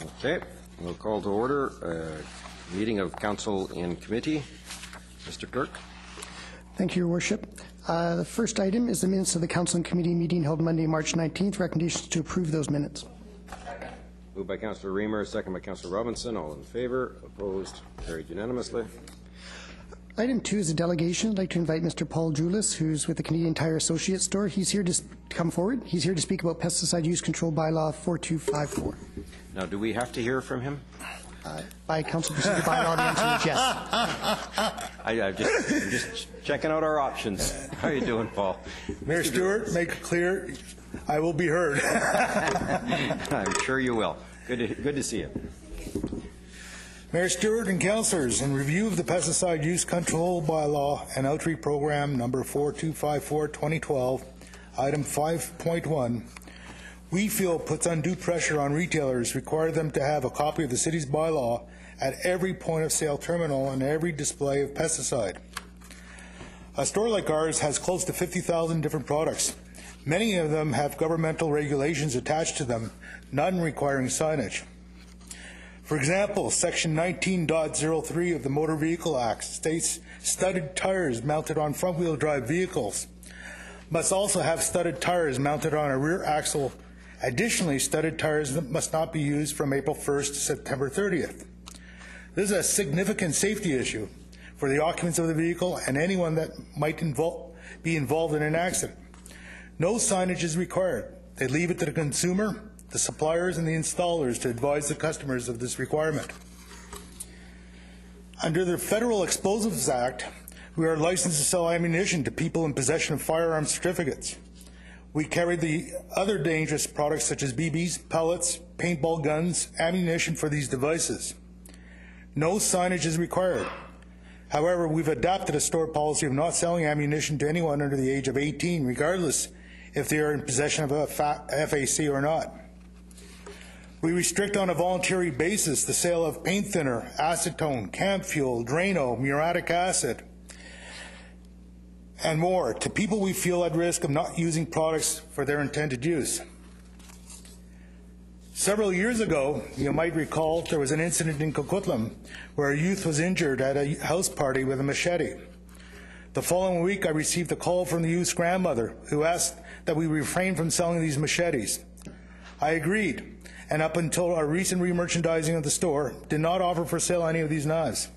Okay, we'll call to order a meeting of council in committee. Mr. Clerk. Thank you, Your Worship. The first item is the minutes of the council and committee meeting held Monday, March 19th. Recommendations to approve those minutes. Moved by Councillor Reamer, second by Councillor Robinson. All in favor? Opposed? Carried unanimously. Item 2 is a delegation. I'd like to invite Mr. Paul Droulis, who's with the Canadian Tire Associates store. He's here to come forward. He's here to speak about Pesticide Use Control Bylaw 4254. Now, do we have to hear from him? By council procedure bylaw, the answer is yes. I'm just checking out our options. How are you doing, Paul? Mayor Stewart, make it clear I will be heard. I'm sure you will. Good to see you. Mayor Stewart and councillors, in review of the Pesticide Use Control Bylaw and Outreach Program number 4254-2012, item 5.1, we feel puts undue pressure on retailers, require them to have a copy of the city's bylaw at every point of sale terminal and every display of pesticide. A store like ours has close to 50,000 different products. Many of them have governmental regulations attached to them, none requiring signage. For example, Section 19.03 of the Motor Vehicle Act states studded tires mounted on front-wheel drive vehicles must also have studded tires mounted on a rear axle. Additionally, studded tires must not be used from April 1st to September 30th. This is a significant safety issue for the occupants of the vehicle and anyone that might be involved in an accident. No signage is required. They leave it to the consumer, the suppliers, and the installers to advise the customers of this requirement. Under the Federal Explosives Act, we are licensed to sell ammunition to people in possession of firearm certificates. We carry the other dangerous products such as BBs, pellets, paintball guns, ammunition for these devices. No signage is required. However, we've adopted a store policy of not selling ammunition to anyone under the age of 18, regardless if they are in possession of a FAC or not. We restrict on a voluntary basis the sale of paint thinner, acetone, camp fuel, Drano, muriatic acid, and more to people we feel at risk of not using products for their intended use. Several years ago, you might recall there was an incident in Coquitlam where a youth was injured at a house party with a machete. The following week, I received a call from the youth's grandmother who asked that we refrain from selling these machetes. I agreed, and up until our recent remerchandising of the store, did not offer for sale any of these knives.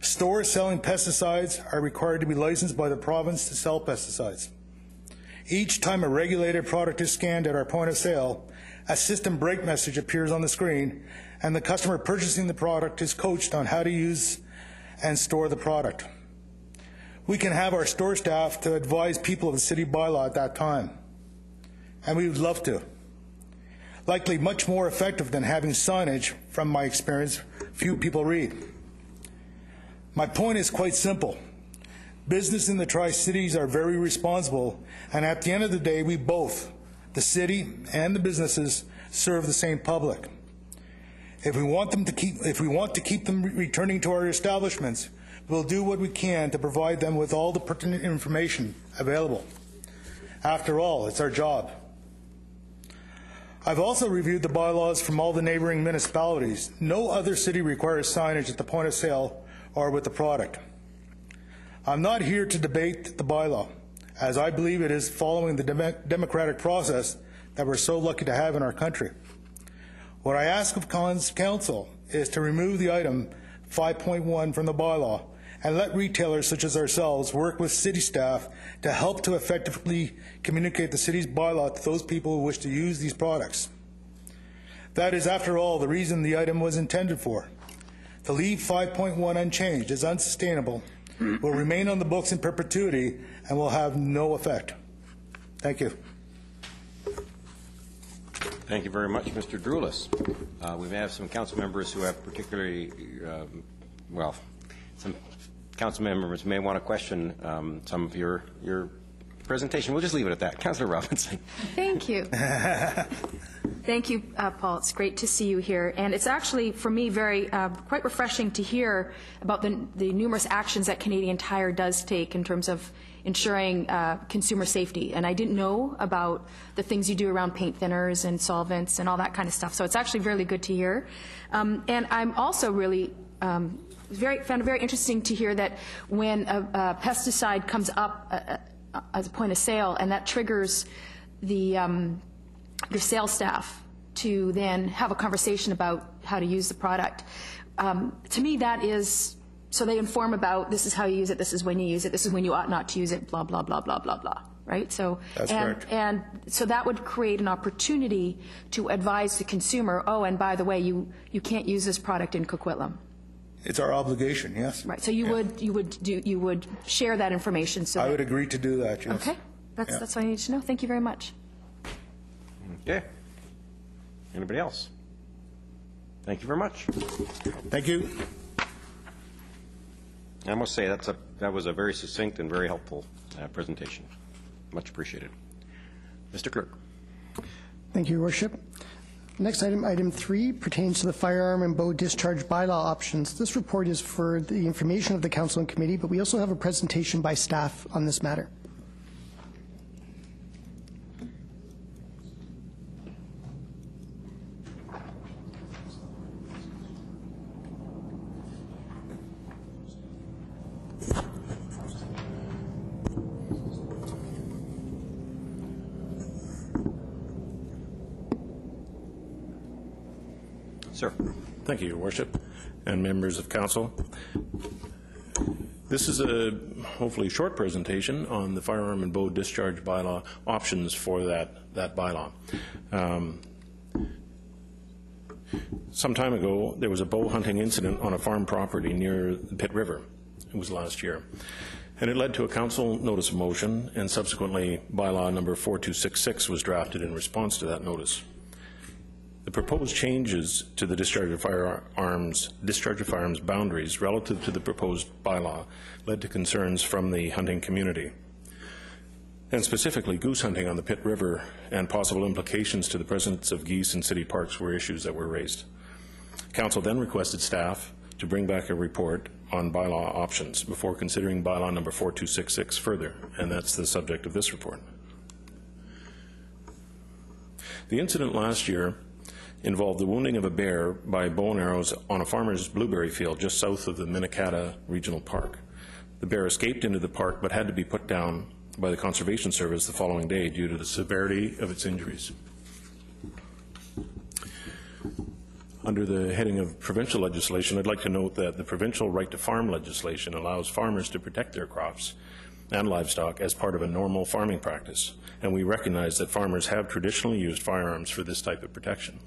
Stores selling pesticides are required to be licensed by the province to sell pesticides. Each time a regulated product is scanned at our point of sale, a system break message appears on the screen, and the customer purchasing the product is coached on how to use and store the product. We can have our store staff to advise people of the city bylaw at that time, and we would love to. Likely much more effective than having signage, from my experience, few people read. My point is quite simple. Business in the Tri-Cities are very responsible, and at the end of the day, we both, the city and the businesses, serve the same public. If we want to keep them returning to our establishments, we'll do what we can to provide them with all the pertinent information available. After all, it's our job. I've also reviewed the bylaws from all the neighboring municipalities. No other city requires signage at the point of sale or with the product. I'm not here to debate the bylaw, as I believe it is following the democratic process that we're so lucky to have in our country. What I ask of council is to remove the item 5.1 from the bylaw and let retailers such as ourselves work with city staff to help to effectively communicate the city's bylaw to those people who wish to use these products. That is, after all, the reason the item was intended for. To leave 5.1 unchanged is unsustainable, will remain on the books in perpetuity, and will have no effect. Thank you. Thank you very much, Mr. Droulis. We may have some council members who have particularly, some council members may want to question some of your presentation. We'll just leave it at that. Councillor Robinson. Thank you. Thank you, Paul. It's great to see you here. And it's actually, for me, very quite refreshing to hear about the numerous actions that Canadian Tire does take in terms of ensuring consumer safety. And I didn't know about the things you do around paint thinners and solvents and all that kind of stuff. So it's actually really good to hear. And I'm also really found it very interesting to hear that when a pesticide comes up as a point of sale, and that triggers the your sales staff to then have a conversation about how to use the product. To me, that is, so they inform about this is how you use it, this is when you use it, this is when you ought not to use it, blah, blah, blah, blah, blah, blah, right? So, that's correct. And so that would create an opportunity to advise the consumer, oh, and by the way, you can't use this product in Coquitlam. It's our obligation, yes. Right, so you would share that information. So I would agree to do that, yes. Okay, that's what I need to know. Thank you very much. Okay. Anybody else? Thank you very much. Thank you. I must say that was a very succinct and very helpful presentation. Much appreciated. Mr. Clerk. Thank you, Your Worship. Next item, item 3, pertains to the firearm and bow discharge bylaw options. This report is for the information of the Council and Committee, but we also have a presentation by staff on this matter. Sir. Thank you, Your Worship, and members of Council. This is a hopefully short presentation on the firearm and bow discharge bylaw options for that bylaw. Some time ago, there was a bow hunting incident on a farm property near the Pitt River. It was last year. And it led to a council notice of motion, and subsequently bylaw number 4266 was drafted in response to that notice. The proposed changes to the discharge of firearms boundaries relative to the proposed bylaw led to concerns from the hunting community. And specifically, goose hunting on the Pitt River and possible implications to the presence of geese in city parks were issues that were raised. Council then requested staff to bring back a report on bylaw options before considering bylaw number 4266 further, and that's the subject of this report. The incident last year involved the wounding of a bear by bow and arrows on a farmer's blueberry field just south of the Minnetonka Regional Park. The bear escaped into the park but had to be put down by the Conservation Service the following day due to the severity of its injuries. Under the heading of provincial legislation, I'd like to note that the provincial right to farm legislation allows farmers to protect their crops and livestock as part of a normal farming practice, and we recognize that farmers have traditionally used firearms for this type of protection.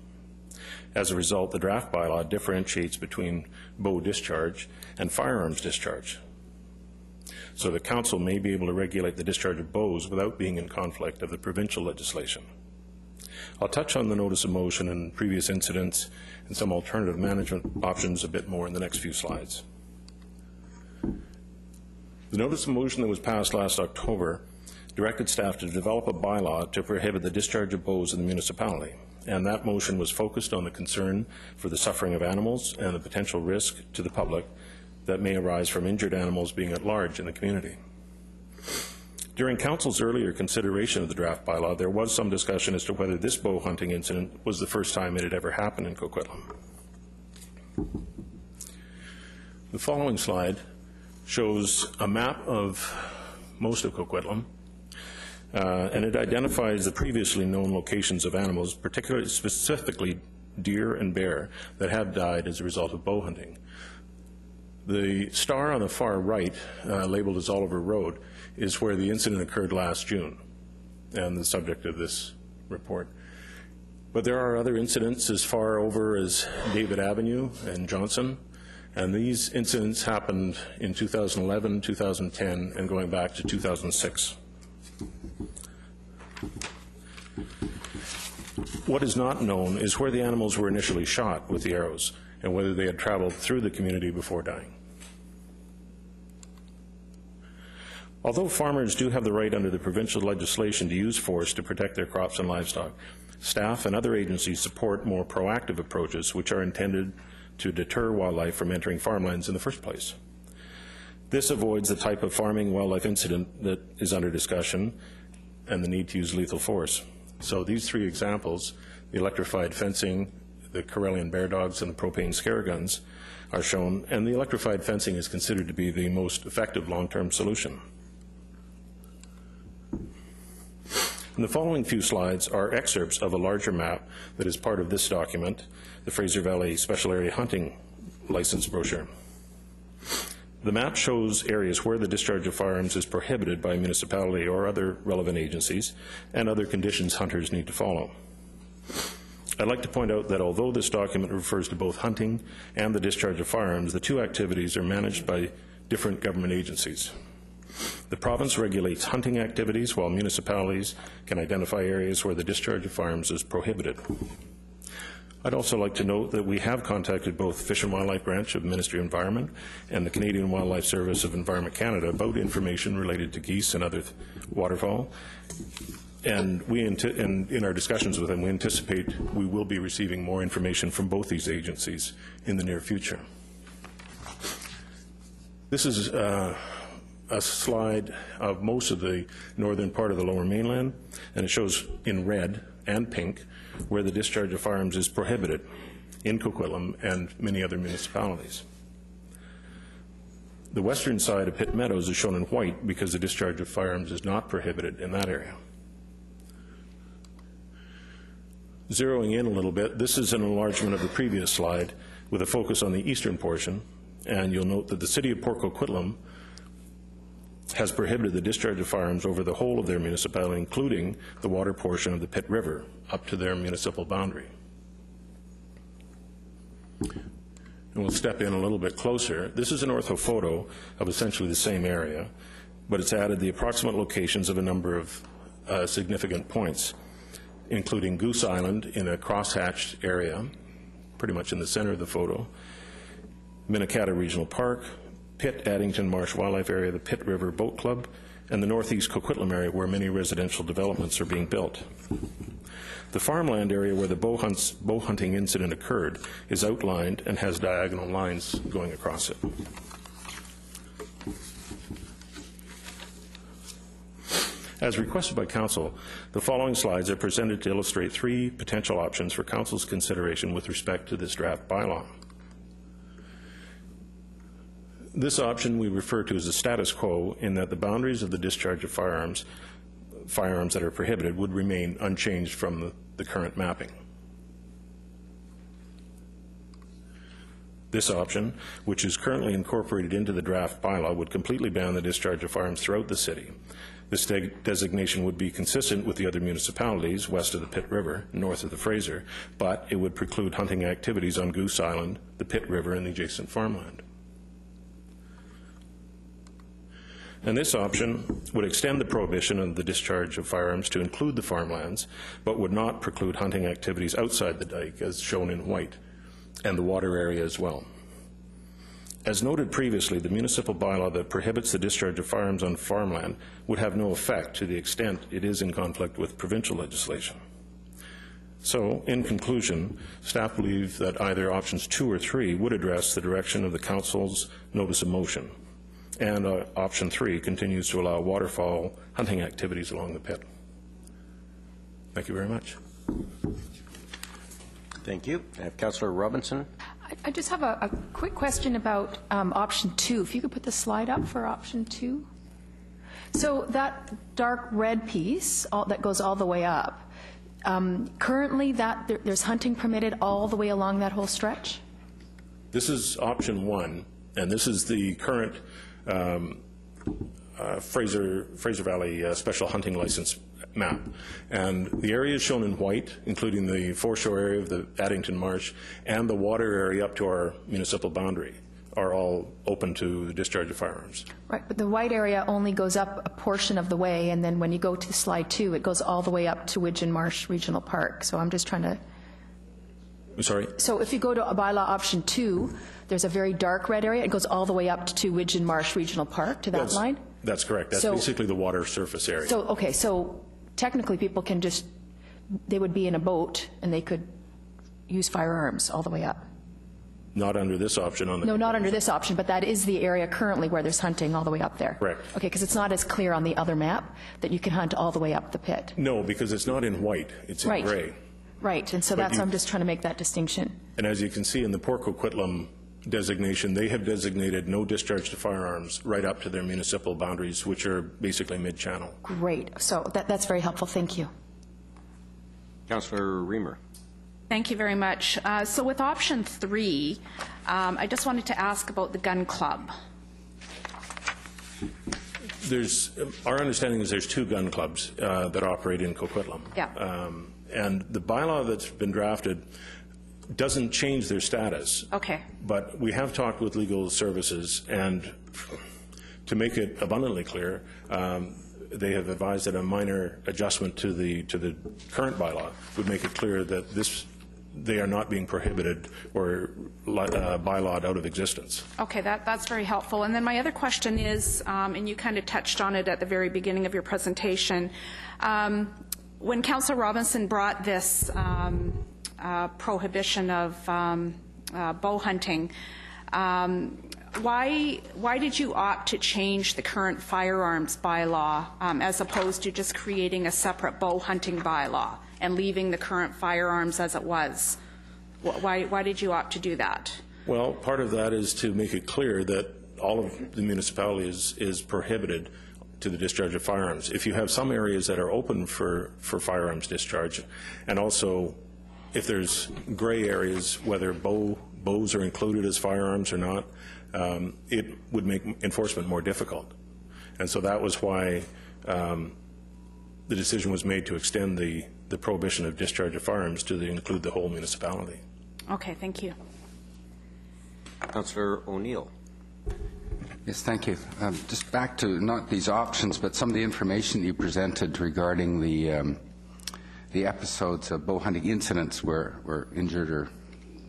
As a result, the draft bylaw differentiates between bow discharge and firearms discharge, so the Council may be able to regulate the discharge of bows without being in conflict of the provincial legislation. I'll touch on the notice of motion and previous incidents and some alternative management options a bit more in the next few slides. The notice of motion that was passed last October directed staff to develop a bylaw to prohibit the discharge of bows in the municipality, and that motion was focused on the concern for the suffering of animals and the potential risk to the public that may arise from injured animals being at large in the community. During Council's earlier consideration of the draft bylaw, there was some discussion as to whether this bow hunting incident was the first time it had ever happened in Coquitlam. The following slide shows a map of most of Coquitlam, and it identifies the previously known locations of animals, particularly specifically deer and bear, that have died as a result of bow hunting. The star on the far right, labeled as Oliver Road, is where the incident occurred last June, and the subject of this report. But there are other incidents as far over as David Avenue and Johnson, and these incidents happened in 2011, 2010, and going back to 2006. What is not known is where the animals were initially shot with the arrows and whether they had traveled through the community before dying. Although farmers do have the right under the provincial legislation to use force to protect their crops and livestock, staff and other agencies support more proactive approaches which are intended to deter wildlife from entering farmlands in the first place. This avoids the type of farming wildlife incident that is under discussion and the need to use lethal force. So these three examples, the electrified fencing, the Karelian bear dogs, and the propane scare guns, are shown, and the electrified fencing is considered to be the most effective long-term solution. And the following few slides are excerpts of a larger map that is part of this document, the Fraser Valley Special Area Hunting License Brochure. The map shows areas where the discharge of firearms is prohibited by a municipality or other relevant agencies and other conditions hunters need to follow. I'd like to point out that although this document refers to both hunting and the discharge of firearms, the two activities are managed by different government agencies. The province regulates hunting activities while municipalities can identify areas where the discharge of firearms is prohibited. I'd also like to note that we have contacted both Fish and Wildlife Branch of Ministry of Environment and the Canadian Wildlife Service of Environment Canada about information related to geese and other waterfowl. And in our discussions with them, we anticipate we will be receiving more information from both these agencies in the near future. This is a slide of most of the northern part of the Lower Mainland, and it shows in red and pink where the discharge of firearms is prohibited in Coquitlam and many other municipalities. The western side of Pitt Meadows is shown in white because the discharge of firearms is not prohibited in that area. Zeroing in a little bit, this is an enlargement of the previous slide with a focus on the eastern portion, and you'll note that the city of Port Coquitlam has prohibited the discharge of firearms over the whole of their municipality, including the water portion of the Pitt River up to their municipal boundary. And we'll step in a little bit closer. This is an orthophoto of essentially the same area, but it's added the approximate locations of a number of significant points, including Goose Island in a crosshatched area, pretty much in the center of the photo, Minnetonka Regional Park, Pitt Addington Marsh Wildlife Area, the Pitt River Boat Club, and the northeast Coquitlam area where many residential developments are being built. The farmland area where the bow hunting incident occurred is outlined and has diagonal lines going across it. As requested by Council, the following slides are presented to illustrate three potential options for Council's consideration with respect to this draft bylaw. This option we refer to as the status quo, in that the boundaries of the discharge of firearms that are prohibited would remain unchanged from the current mapping. This option, which is currently incorporated into the draft bylaw, would completely ban the discharge of firearms throughout the city. This designation would be consistent with the other municipalities west of the Pitt River, north of the Fraser, but it would preclude hunting activities on Goose Island, the Pitt River, and the adjacent farmland. And this option would extend the prohibition of the discharge of firearms to include the farmlands, but would not preclude hunting activities outside the dike, as shown in white, and the water area as well. As noted previously, the municipal bylaw that prohibits the discharge of firearms on farmland would have no effect to the extent it is in conflict with provincial legislation. So, in conclusion, staff believes that either options 2 or 3 would address the direction of the Council's notice of motion, and option 3 continues to allow waterfowl hunting activities along the pit. Thank you very much. Thank you. I have Councillor Robinson. I just have a quick question about option 2. If you could put the slide up for option 2. So that dark red piece that goes all the way up, currently there's hunting permitted all the way along that whole stretch? This is option 1, and this is the current Fraser Valley Special Hunting License map. And the area is shown in white, including the foreshore area of the Addington Marsh and the water area up to our municipal boundary are all open to the discharge of firearms. Right, but the white area only goes up a portion of the way, and then when you go to slide 2, it goes all the way up to Widgeon Marsh Regional Park. So I'm just trying to... I'm sorry? So if you go to a bylaw option 2, there's a very dark red area. It goes all the way up to Widgeon Marsh Regional Park, to that line? That's correct. That's basically the water surface area. So, okay, so technically people can just they would be in a boat and they could use firearms all the way up. Not under this option on the... No, not under this option, but that is the area currently where there's hunting all the way up there. Correct. Okay, because it's not as clear on the other map that you can hunt all the way up the pit. No, because it's not in white, it's in Right. gray. Right, and so I'm just trying to make that distinction. And as you can see in the Port Coquitlam designation, they have designated no discharge to firearms right up to their municipal boundaries, which are basically mid-channel. Great, so that's very helpful, thank you. Councillor Reamer. Thank you very much. So with option 3, I just wanted to ask about the gun club. Our understanding is there's 2 gun clubs that operate in Coquitlam. Yeah. And the bylaw that's been drafted doesn't change their status. Okay. But we have talked with legal services, and to make it abundantly clear, they have advised that a minor adjustment to the current bylaw would make it clear that they are not being prohibited or bylawed out of existence. Okay, that's very helpful. And then my other question is, and you kind of touched on it at the very beginning of your presentation, when Councillor Robinson brought this prohibition of bow hunting, why did you opt to change the current firearms bylaw as opposed to just creating a separate bow hunting bylaw and leaving the current firearms as it was? Why did you opt to do that? Well, part of that is to make it clear that all of the municipality is prohibited to the discharge of firearms. If you have some areas that are open for firearms discharge, and also if there's gray areas, whether bows are included as firearms or not, it would make enforcement more difficult. And so that was why the decision was made to extend the prohibition of discharge of firearms to include the whole municipality. Okay, thank you. Councillor O'Neill. Yes, thank you. Just back to not these options, but some of the information you presented regarding the episodes of bow hunting incidents where injured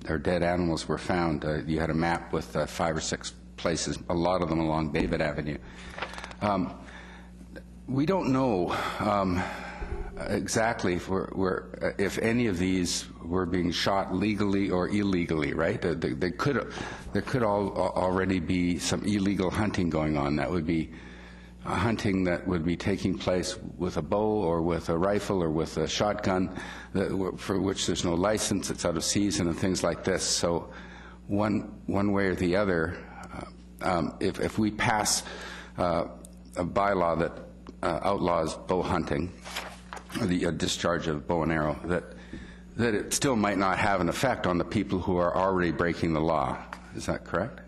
or dead animals were found. You had a map with 5 or 6 places, a lot of them along David Avenue. We don't know exactly if any of these were being shot legally or illegally, right? There could already be some illegal hunting going on. That would be hunting that would be taking place with a bow or with a rifle or with a shotgun for which there's no license, it's out of season and things like this. So one way or the other, if we pass a bylaw that outlaws bow hunting, or the discharge of bow and arrow, that it still might not have an effect on the people who are already breaking the law. Is that correct?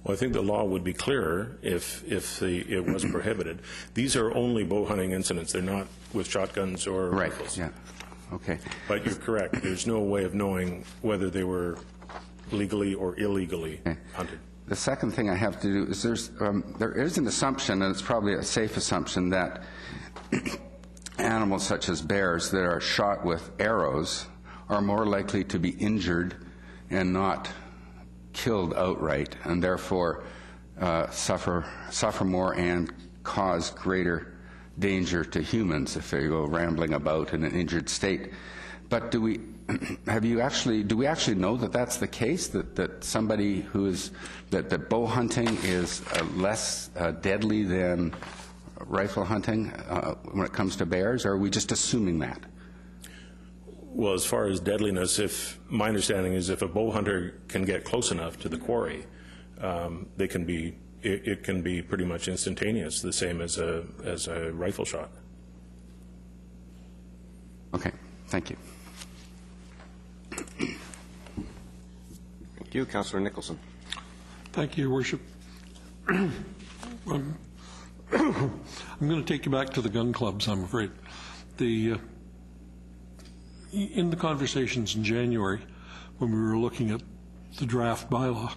Well, I think the law would be clearer if it was prohibited. These are only bow hunting incidents. They're not with shotguns or rifles. Yeah. Okay. But you're correct. There's no way of knowing whether they were legally or illegally hunted. The second thing I have to do is there is an assumption, and it's probably a safe assumption, that animals such as bears that are shot with arrows are more likely to be injured and not killed outright, and therefore suffer more and cause greater danger to humans if they go rambling about in an injured state. But do we actually know that that's the case, that somebody who is that bow hunting is less deadly than rifle hunting when it comes to bears, or are we just assuming that? Well, as far as deadliness, my understanding is if a bow hunter can get close enough to the quarry, it can be pretty much instantaneous, the same as a rifle shot. Okay, thank you. Thank you. Councillor Nicholson. Thank you, Your Worship. I'm going to take you back to the gun clubs, I'm afraid. In the conversations in January, when we were looking at the draft bylaw,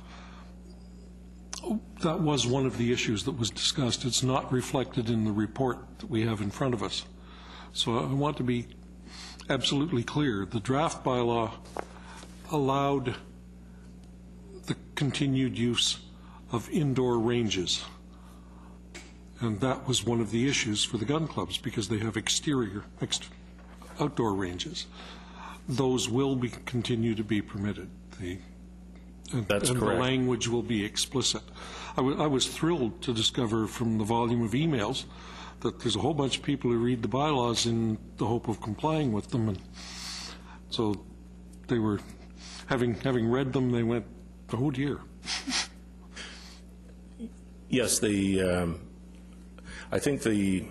that was one of the issues that was discussed. It's not reflected in the report that we have in front of us. So I want to be absolutely clear. The draft bylaw allowed the continued use of indoor ranges. And that was one of the issues for the gun clubs, because they have outdoor ranges. Those will continue to be permitted. That's and correct. The language will be explicit. I was thrilled to discover from the volume of emails that there's a whole bunch of people who read the bylaws in the hope of complying with them, and so they were having read them, they went, oh dear. Yes, I think the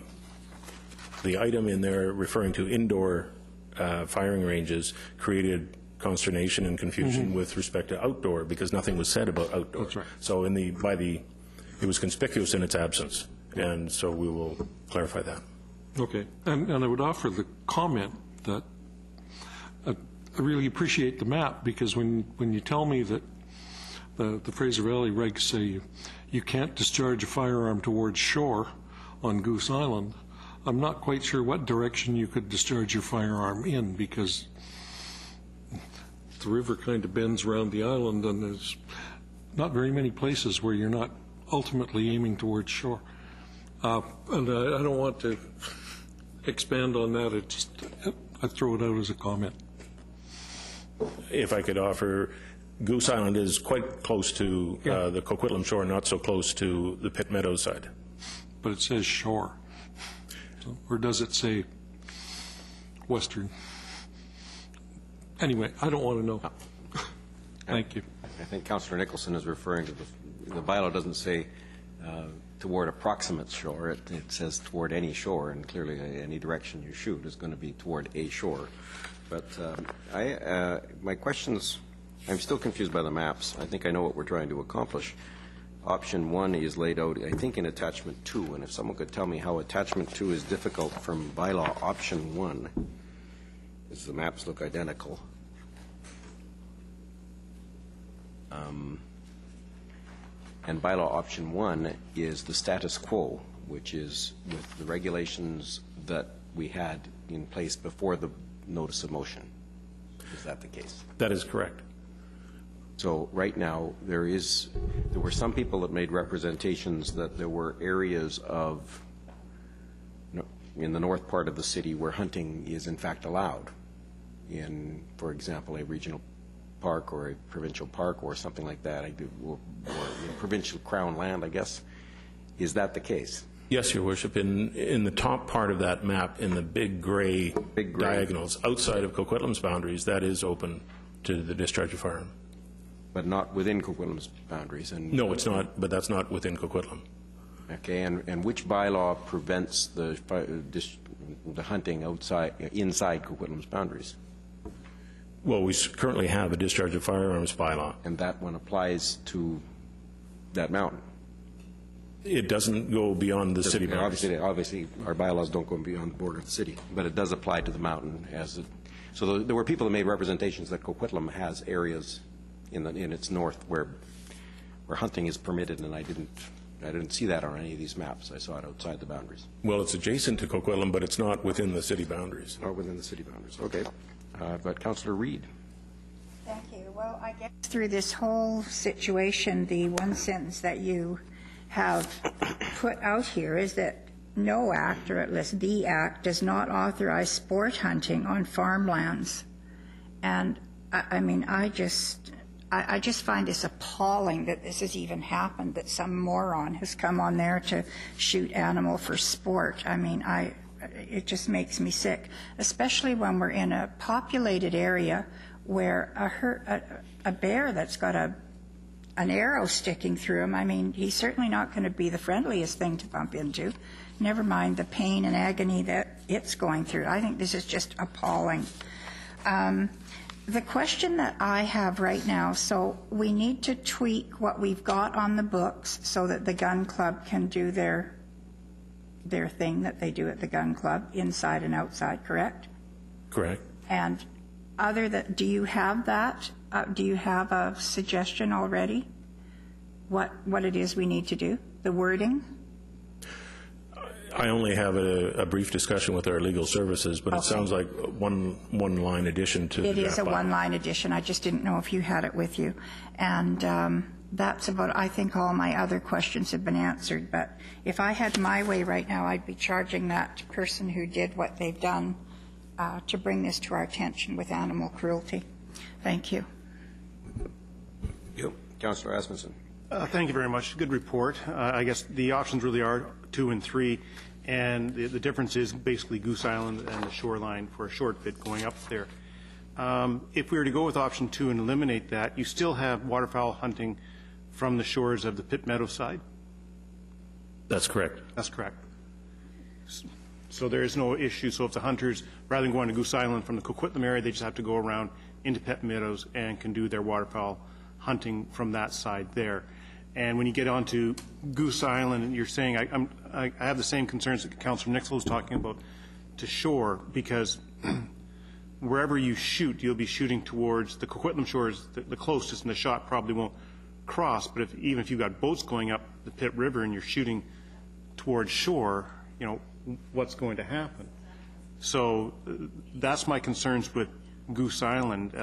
item in there referring to indoor firing ranges created consternation and confusion with respect to outdoor, because nothing was said about outdoor. That's right. So it was conspicuous in its absence, and so we will clarify that. Okay, and I would offer the comment that I really appreciate the map, because when you tell me that the Fraser Valley regs say you can't discharge a firearm towards shore on Goose Island, I'm not quite sure what direction you could discharge your firearm in, because the river kind of bends around the island, and there's not very many places where you're not ultimately aiming towards shore. And I don't want to expand on that. I throw it out as a comment. If I could offer, Goose Island is quite close to the Coquitlam shore, not so close to the Pitt Meadows side. But it says shore. So, or does it say western? Anyway, I don't want to know. Thank you. I think Councillor Nicholson is referring to the bylaw doesn't say toward approximate shore. It says toward any shore, and clearly any direction you shoot is going to be toward a shore. But my questions, I'm still confused by the maps. I think I know what we're trying to accomplish. Option 1 is laid out, I think, in Attachment 2, and if someone could tell me how Attachment 2 is difficult from Bylaw Option 1, because the maps look identical. And Bylaw Option 1 is the status quo, which is with the regulations that we had in place before the notice of motion. Is that the case? That is correct. So right now, there were some people that made representations that there were areas of, in the north part of the city where hunting is in fact allowed in, for example, a regional park or a provincial park or something like that, or provincial crown land, I guess. Is that the case? Yes, Your Worship. In the top part of that map, in the big gray diagonals outside of Coquitlam's boundaries, that is open to the discharge of firearm. But not within Coquitlam's boundaries? No, it's not, but that's not within Coquitlam. Okay, and which bylaw prevents the hunting inside Coquitlam's boundaries? Well, we currently have a discharge of firearms bylaw. And that one applies to that mountain? It doesn't go beyond the city boundaries. Obviously, our bylaws don't go beyond the border of the city, but it does apply to the mountain. So there were people that made representations that Coquitlam has areas in its north where hunting is permitted, and I didn't see that on any of these maps. I saw it outside the boundaries. Well, it's adjacent to Coquitlam, but it's not within the city boundaries. Not within the city boundaries. Okay. But Councillor Reid. Thank you. Well, I guess through this whole situation, the one sentence that you have put out here is that no act, or at least the act, does not authorize sport hunting on farmlands. And I mean, I just find this appalling that this has even happened, that some moron has come on there to shoot animal for sport. I mean, it just makes me sick, especially when we're in a populated area where a bear that's got an arrow sticking through him, I mean, he's certainly not going to be the friendliest thing to bump into, never mind the pain and agony that it's going through. I think this is just appalling. The question that I have right now, so we need to tweak what we've got on the books so that the gun club can do their thing that they do at the gun club, inside and outside, correct? Correct. And do you have that? Do you have a suggestion already? What it is we need to do? The wording? I only have a brief discussion with our legal services, but Okay. It sounds like one line addition to the It is a draft bylaw. one-line addition. I just didn't know if you had it with you. And that's about, I think all my other questions have been answered. But if I had my way right now, I'd be charging that person who did what they've done to bring this to our attention with animal cruelty. Thank you. You, Councillor Asmussen. Thank you very much. Good report. I guess the options really are 2 and 3, and the difference is basically Goose Island and the shoreline for a short bit going up there. If we were to go with option 2 and eliminate that, you still have waterfowl hunting from the shores of the Pitt Meadow side? That's correct. That's correct. So there is no issue. So if the hunters, rather than going to Goose Island from the Coquitlam area, they just have to go around into Pitt Meadows and can do their waterfowl hunting from that side there. And when you get onto Goose Island, and you're saying, I have the same concerns that Councillor Nixon was talking about to shore, because wherever you shoot, you'll be shooting towards the Coquitlam shores, the closest, and the shot probably won't cross. But even if you've got boats going up the Pitt River and you're shooting towards shore, you know, what's going to happen? So that's my concerns with Goose Island.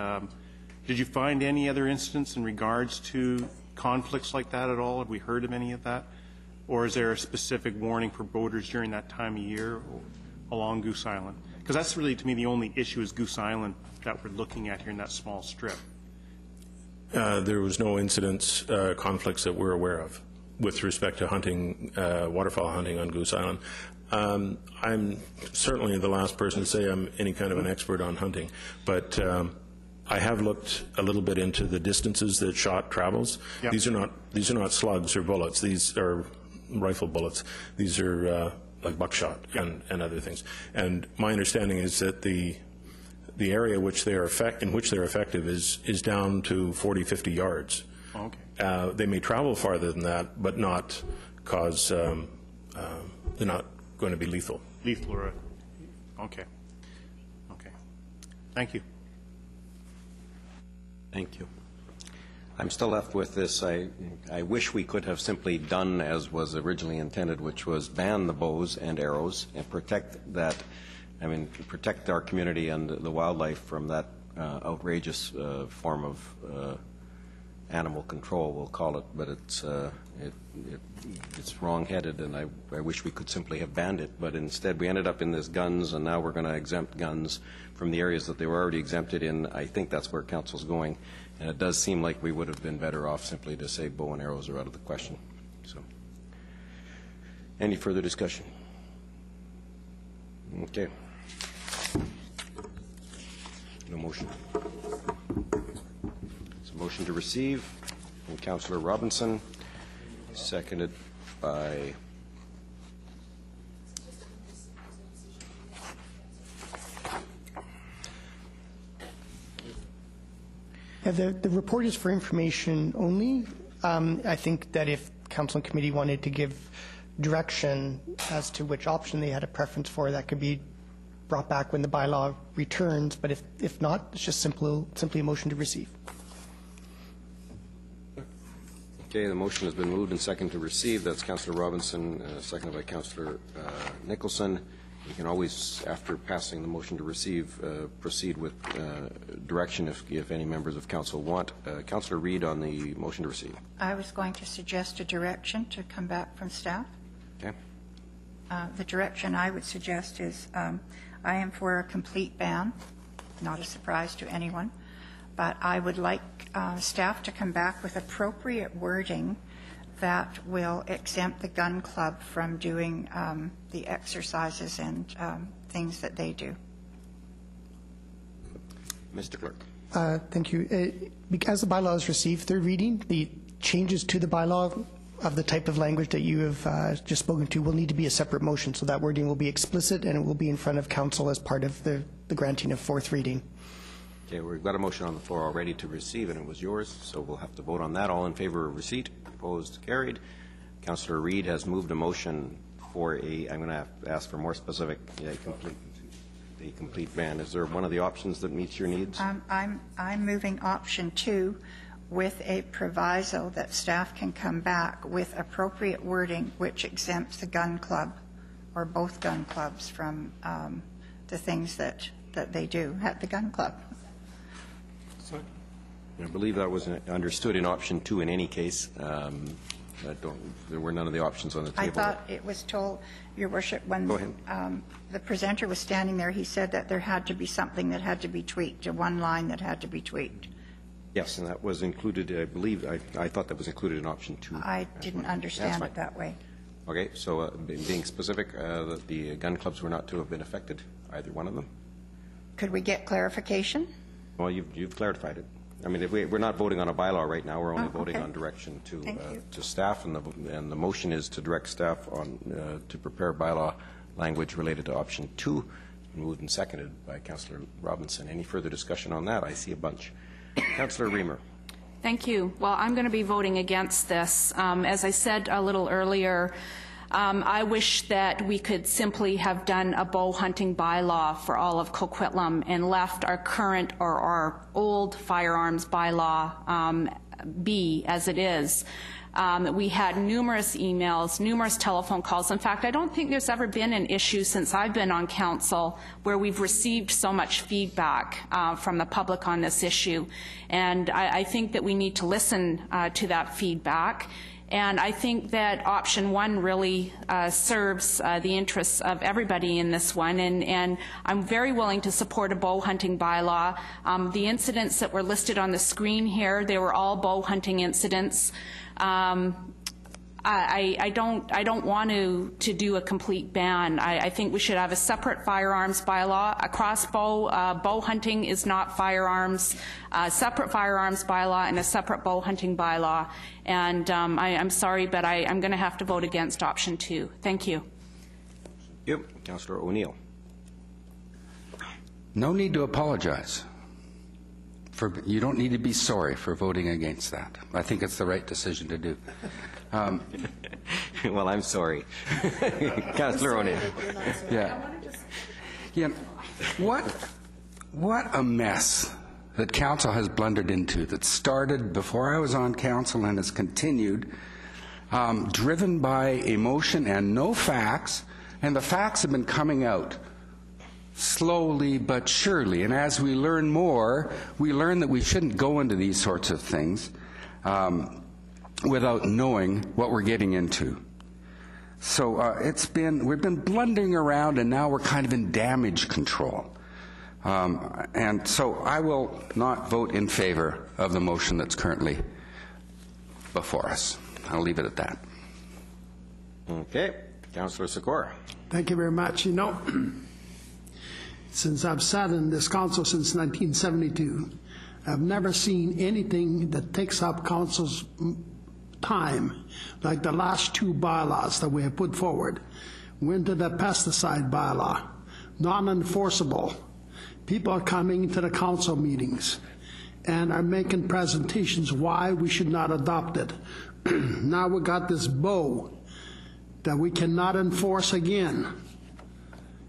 Did you find any other incidents in regards to conflicts like that at all? Have we heard of any of that? Or is there a specific warning for boaters during that time of year along Goose Island? Because that's really, to me, the only issue is Goose Island that we're looking at here in that small strip. There was no incidents, conflicts that we're aware of with respect to hunting, waterfowl hunting on Goose Island. I'm certainly the last person to say I'm any kind of an expert on hunting, but I have looked a little bit into the distances that shot travels. Yep. These are not slugs or bullets. These are rifle bullets. These are like buckshot. Yep. and other things. And my understanding is that the area in which they're effective is down to 40, 50 yards. Okay. They may travel farther than that, but not cause. They're not going to be lethal. Lethal, or okay. Okay. Thank you. Thank you. I'm still left with this. I wish we could have simply done as was originally intended, which was ban the bows and arrows and protect that. I mean, protect our community and the wildlife from that outrageous form of animal control, we'll call it, but it's wrong-headed, and I wish we could simply have banned it, but instead we ended up in this guns, and now we're going to exempt guns from the areas that they were already exempted in. I think that's where council's going, and it does seem like we would have been better off simply to say bow and arrows are out of the question. So, any further discussion? Okay. No motion. Motion to receive from Councillor Robinson, seconded by the report is for information only. I think that if Council and Committee wanted to give direction as to which option they had a preference for, that could be brought back when the bylaw returns, but if not, it's just simply a motion to receive. Okay, the motion has been moved and seconded to receive. That's Councillor Robinson, seconded by Councillor Nicholson. You can always, after passing the motion to receive, proceed with direction if any members of council want. Councillor Reid on the motion to receive. I was going to suggest a direction to come back from staff. Okay. The direction I would suggest is I am for a complete ban, not a surprise to anyone, but I would like staff to come back with appropriate wording that will exempt the gun club from doing the exercises and things that they do. Mr. Clerk. Thank you. As the bylaw is received third reading, the changes to the bylaw of the type of language that you have just spoken to will need to be a separate motion, so that wording will be explicit and it will be in front of council as part of the granting of fourth reading. Okay, we've got a motion on the floor already to receive, and it was yours, so we'll have to vote on that. All in favor of receipt? Opposed? Carried. Councillor Reid has moved a motion for a, I'm going to have to ask for more specific, a complete ban. Is there one of the options that meets your needs? I'm moving option 2 with a proviso that staff can come back with appropriate wording which exempts the gun club or both gun clubs from the things that they do at the gun club. I believe that was understood in option 2 in any case. There were none of the options on the table. I thought it was told, Your Worship, when the presenter was standing there, he said that there had to be something that had to be tweaked, one line that had to be tweaked. Yes, and that was included, I believe, I thought that was included in option 2. I didn't understand it that way. Okay, so being specific, that the gun clubs were not to have been affected, either one of them? Could we get clarification? Well, you've clarified it. I mean, if we're not voting on a bylaw right now. We're only voting okay. on direction to staff, and the motion is to direct staff on to prepare bylaw language related to option 2. Moved and seconded by Councillor Robinson. Any further discussion on that? I see a bunch. Councillor Reamer. Thank you. Well, I'm going to be voting against this. As I said a little earlier, I wish that we could simply have done a bow hunting bylaw for all of Coquitlam and left our current or our old firearms bylaw be as it is. We had numerous emails, numerous telephone calls. In fact, I don't think there's ever been an issue since I've been on council where we've received so much feedback from the public on this issue. And I think that we need to listen to that feedback. And I think that option 1 really serves the interests of everybody in this one. And I'm very willing to support a bow hunting bylaw. The incidents that were listed on the screen here, they were all bow hunting incidents. I don't want to do a complete ban. I think we should have a separate firearms bylaw. A crossbow bow hunting is not firearms. A separate firearms bylaw and a separate bow hunting bylaw. And I'm sorry, but I'm going to have to vote against option 2. Thank you. Yep. Councillor O'Neill. No need to apologize. You don't need to be sorry for voting against that. I think it's the right decision to do. Well, I'm sorry. Councillor O'Neill. Yeah. Yeah. What a mess that council has blundered into, that started before I was on council and has continued, driven by emotion and no facts, and the facts have been coming out slowly but surely. And as we learn more, we learn that we shouldn't go into these sorts of things without knowing what we're getting into. So we've been blundering around, and now we're kind of in damage control. And so I will not vote in favor of the motion that's currently before us. I'll leave it at that. Okay. Councillor Sikora. Thank you very much. You know, since I've sat in this council since 1972, I've never seen anything that takes up council's time like the last 2 bylaws that we have put forward. Went to the pesticide bylaw, non-enforceable. People are coming to the council meetings and are making presentations why we should not adopt it. Now we got this bow that we cannot enforce again.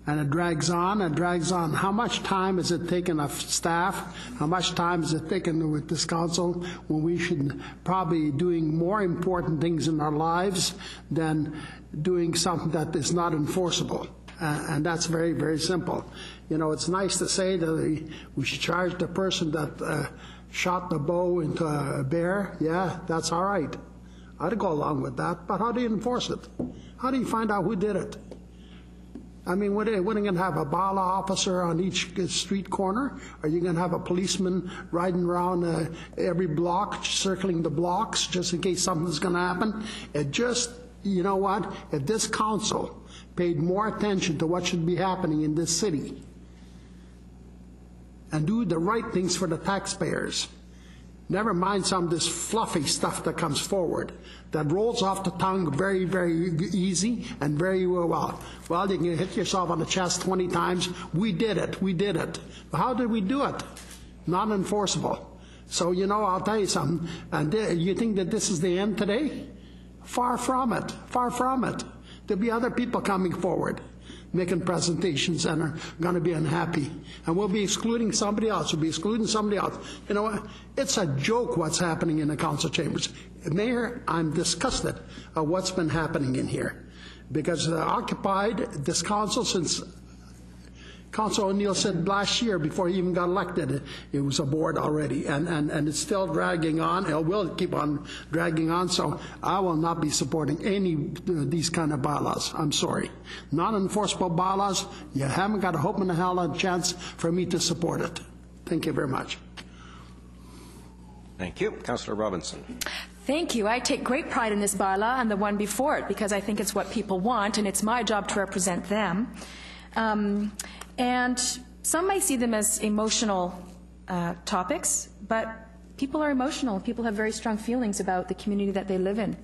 And it drags on and drags on. How much time is it taking of staff? How much time is it taking with this council when we should probably be doing more important things in our lives than doing something that is not enforceable? And that's very, very simple. You know, it's nice to say that we should charge the person that shot the bow into a bear. Yeah, that's all right. I'd go along with that. But how do you enforce it? How do you find out who did it? I mean, what are you going to have, a bylaw officer on each street corner? Are you going to have a policeman riding around every block, circling the blocks, just in case something's going to happen? It just, you know what? If this council paid more attention to what should be happening in this city and do the right things for the taxpayers, never mind some of this fluffy stuff that comes forward that rolls off the tongue very, very easy and very well. Well, you can hit yourself on the chest 20 times. We did it. We did it. But how did we do it? Non-enforceable. So, you know, I'll tell you something. And you think that this is the end today? Far from it. Far from it. There'll be other people coming forward, making presentations, and are going to be unhappy. And we'll be excluding somebody else. We'll be excluding somebody else. You know what? It's a joke what's happening in the council chambers. Mayor, I'm disgusted at what's been happening in here. Because occupied this council since Councilor O'Neill said last year, before he even got elected, it was aboard already, and it's still dragging on. It will keep on dragging on, so I will not be supporting any of these kind of bylaws. I'm sorry. Non-enforceable bylaws, you haven't got a hope in the hell of a chance for me to support it. Thank you very much. Thank you. Councillor Robinson. Thank you. I take great pride in this bylaw and the one before it because I think it's what people want and it's my job to represent them. And some may see them as emotional topics, but people are emotional. People have very strong feelings about the community that they live in.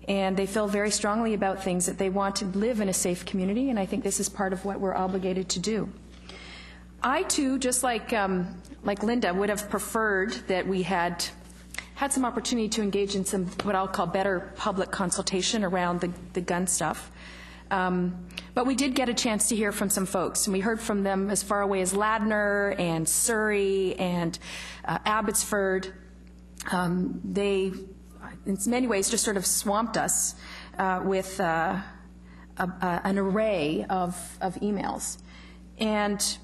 And they feel very strongly about things that they want to live in a safe community, and I think this is part of what we're obligated to do. I, too, just like Linda, would have preferred that we had some opportunity to engage in some what I'll call better public consultation around the gun stuff. But we did get a chance to hear from some folks, and we heard from them as far away as Ladner and Surrey and Abbotsford. They, in many ways, just sort of swamped us with an array of emails. And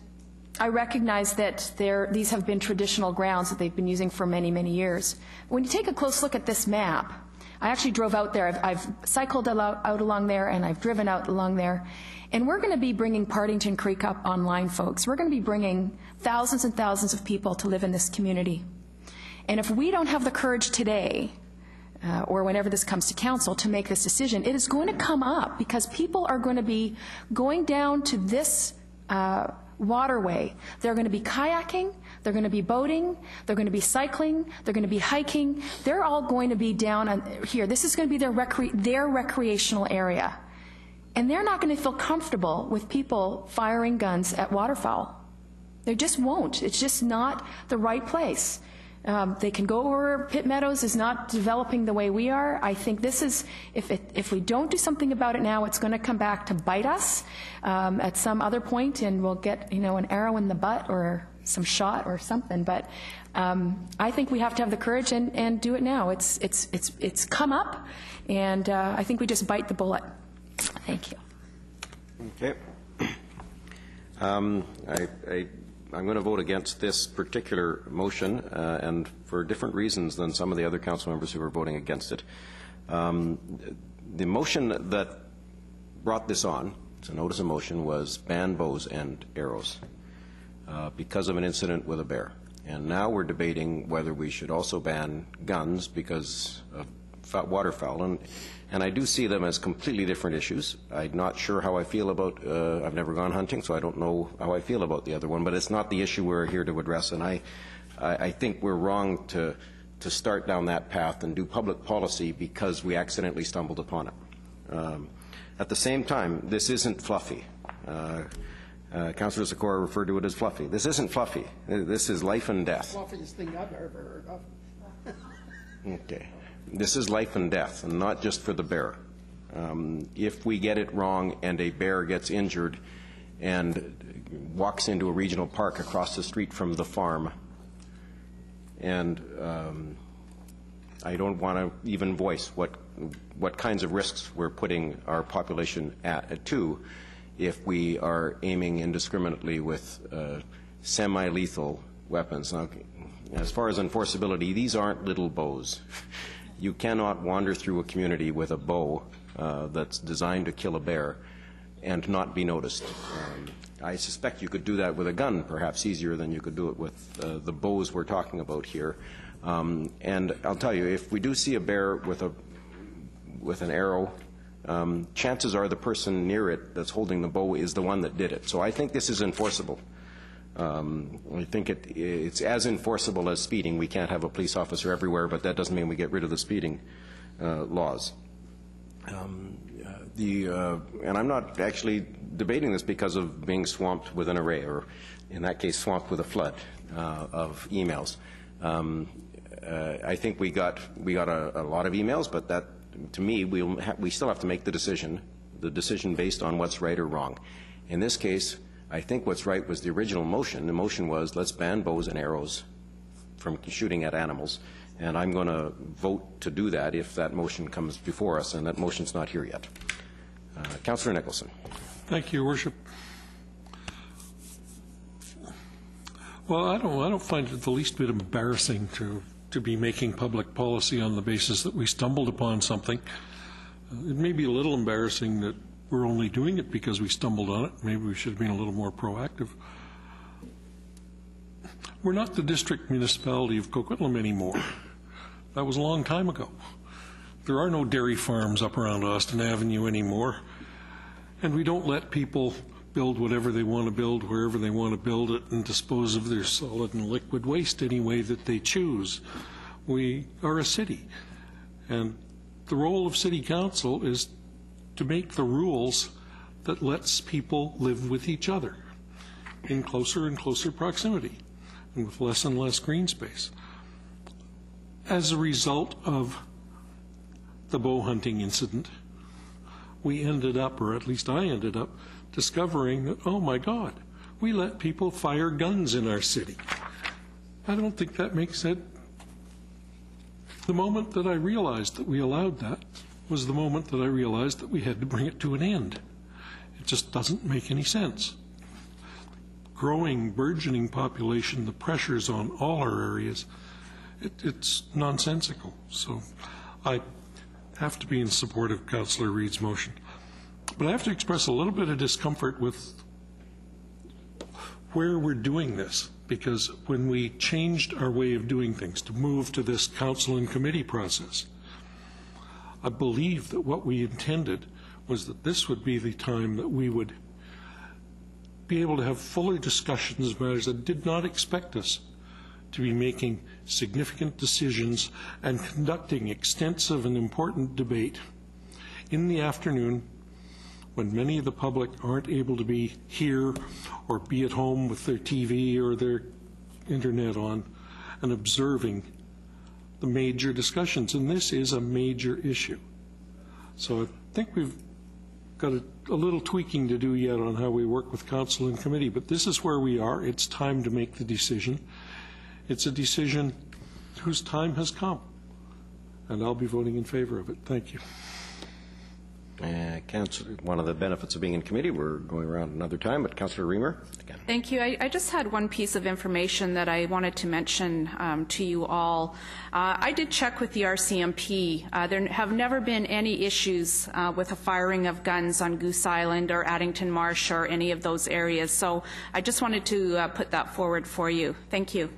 I recognize that these have been traditional grounds that they've been using for many, many years. When you take a close look at this map, I actually drove out there. I've cycled out along there, and I've driven out along there. And we're going to be bringing Partington Creek up online, folks. We're going to be bringing thousands and thousands of people to live in this community. And if we don't have the courage today, or whenever this comes to council, to make this decision, it is going to come up because people are going to be going down to this waterway. They're going to be kayaking, they're going to be boating, they're going to be cycling, they're going to be hiking. They're all going to be down here. This is going to be their recreational area. And they're not going to feel comfortable with people firing guns at waterfowl. They just won't. It's just not the right place. They can go where Pitt Meadows is not developing the way we are. I think this is, if we don't do something about it now, it's going to come back to bite us at some other point, and we'll get, an arrow in the butt or some shot or something. But I think we have to have the courage and do it now. It's come up, and I think we just bite the bullet. Thank you. Okay. I'm going to vote against this particular motion, and for different reasons than some of the other council members who are voting against it. The motion that brought this on, it's a notice of motion, was ban bows and arrows because of an incident with a bear. And now we're debating whether we should also ban guns because of waterfowl. And I do see them as completely different issues. I'm not sure how I feel about, I've never gone hunting, so I don't know how I feel about the other one, but it's not the issue we're here to address. And I think we're wrong to start down that path and do public policy because we accidentally stumbled upon it. At the same time, this isn't fluffy. Councillor Sikora referred to it as fluffy. This isn't fluffy. This is life and death. Fluffiest thing I've ever heard of. Okay. This is life and death, and not just for the bear. If we get it wrong and a bear gets injured and walks into a regional park across the street from the farm, and I don't want to even voice what kinds of risks we're putting our population to if we are aiming indiscriminately with semi-lethal weapons. Now, as far as enforceability, these aren't little bows. You cannot wander through a community with a bow that's designed to kill a bear and not be noticed. I suspect you could do that with a gun, perhaps easier than you could do it with the bows we're talking about here. And I'll tell you, if we do see a bear with an arrow, chances are the person near it that's holding the bow is the one that did it. So I think this is enforceable. I think it's as enforceable as speeding. We can't have a police officer everywhere, but that doesn't mean we get rid of the speeding laws. And I'm not actually debating this because of being swamped with an array, or in that case, swamped with a flood of emails. I think we got a lot of emails, but that, to me, we still have to make the decision based on what's right or wrong. In this case, I think what's right was the original motion. The motion was, let's ban bows and arrows from shooting at animals. And I'm going to vote to do that if that motion comes before us, and that motion's not here yet. Councillor Nicholson. Thank you, Your Worship. Well, I don't find it the least bit embarrassing to be making public policy on the basis that we stumbled upon something. It may be a little embarrassing that we're only doing it because we stumbled on it. Maybe we should have been a little more proactive. We're not the district municipality of Coquitlam anymore. That was a long time ago. There are no dairy farms up around Austin Avenue anymore, and we don't let people build whatever they want to build, wherever they want to build it, and dispose of their solid and liquid waste any way that they choose. We are a city, and the role of city council is to make the rules that lets people live with each other in closer and closer proximity and with less and less green space. As a result of the bow hunting incident, we ended up, or at least I ended up, discovering that, oh my God, we let people fire guns in our city. I don't think that makes sense. The moment that I realized that we allowed that was the moment that I realized that we had to bring it to an end. It just doesn't make any sense. Growing, burgeoning population, the pressures on all our areas, it's nonsensical. So I have to be in support of Councillor Reid's motion. But I have to express a little bit of discomfort with where we're doing this, because when we changed our way of doing things to move to this council and committee process, I believe that what we intended was that this would be the time that we would be able to have fuller discussions of matters that did not expect us to be making significant decisions and conducting extensive and important debate in the afternoon when many of the public aren't able to be here or be at home with their TV or their internet on and observing the major discussions. And this is a major issue. So I think we've got a little tweaking to do yet on how we work with council and committee, but this is where we are. It's time to make the decision. It's a decision whose time has come, and I'll be voting in favor of it. Thank you. Councillor, one of the benefits of being in committee, we're going around another time, but Councillor Reamer, again. Thank you. I just had one piece of information that I wanted to mention to you all. I did check with the RCMP. There have never been any issues with the firing of guns on Goose Island or Addington Marsh or any of those areas. So I just wanted to put that forward for you. Thank you.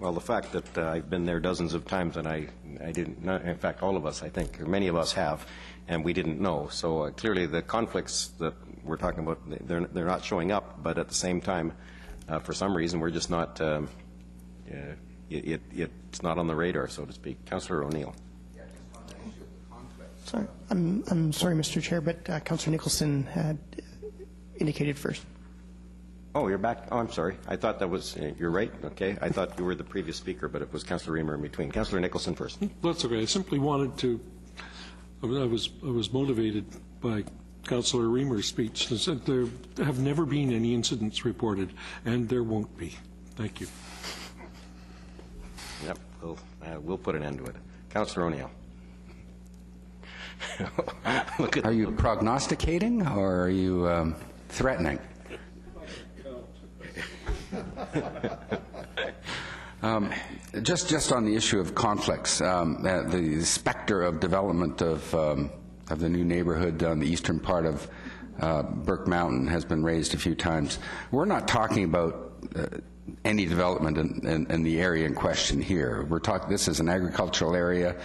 Well, the fact that I've been there dozens of times and I didn't, in fact, all of us, I think, or many of us have, and we didn't know. So clearly the conflicts that we're talking about, they're not showing up, but at the same time, for some reason, we're just not, it's not on the radar, so to speak. Councillor O'Neill. Sorry, I'm sorry, Mr. Chair, but Councillor Nicholson had indicated first. Oh, you're back. Oh, I'm sorry. I thought that was, you're right. Okay. I thought you were the previous speaker, but it was Councillor Reamer in between. Councillor Nicholson first. That's okay. I simply wanted to, I was motivated by Councillor Reamer's speech and said there have never been any incidents reported, and there won't be. Thank you. Yep. We'll put an end to it. Councillor O'Neill. Are you prognosticating or are you threatening? Just on the issue of conflicts, the specter of development of the new neighborhood on the eastern part of Burke Mountain has been raised a few times. We're not talking about any development in the area in question here. We're talking. This is an agricultural area,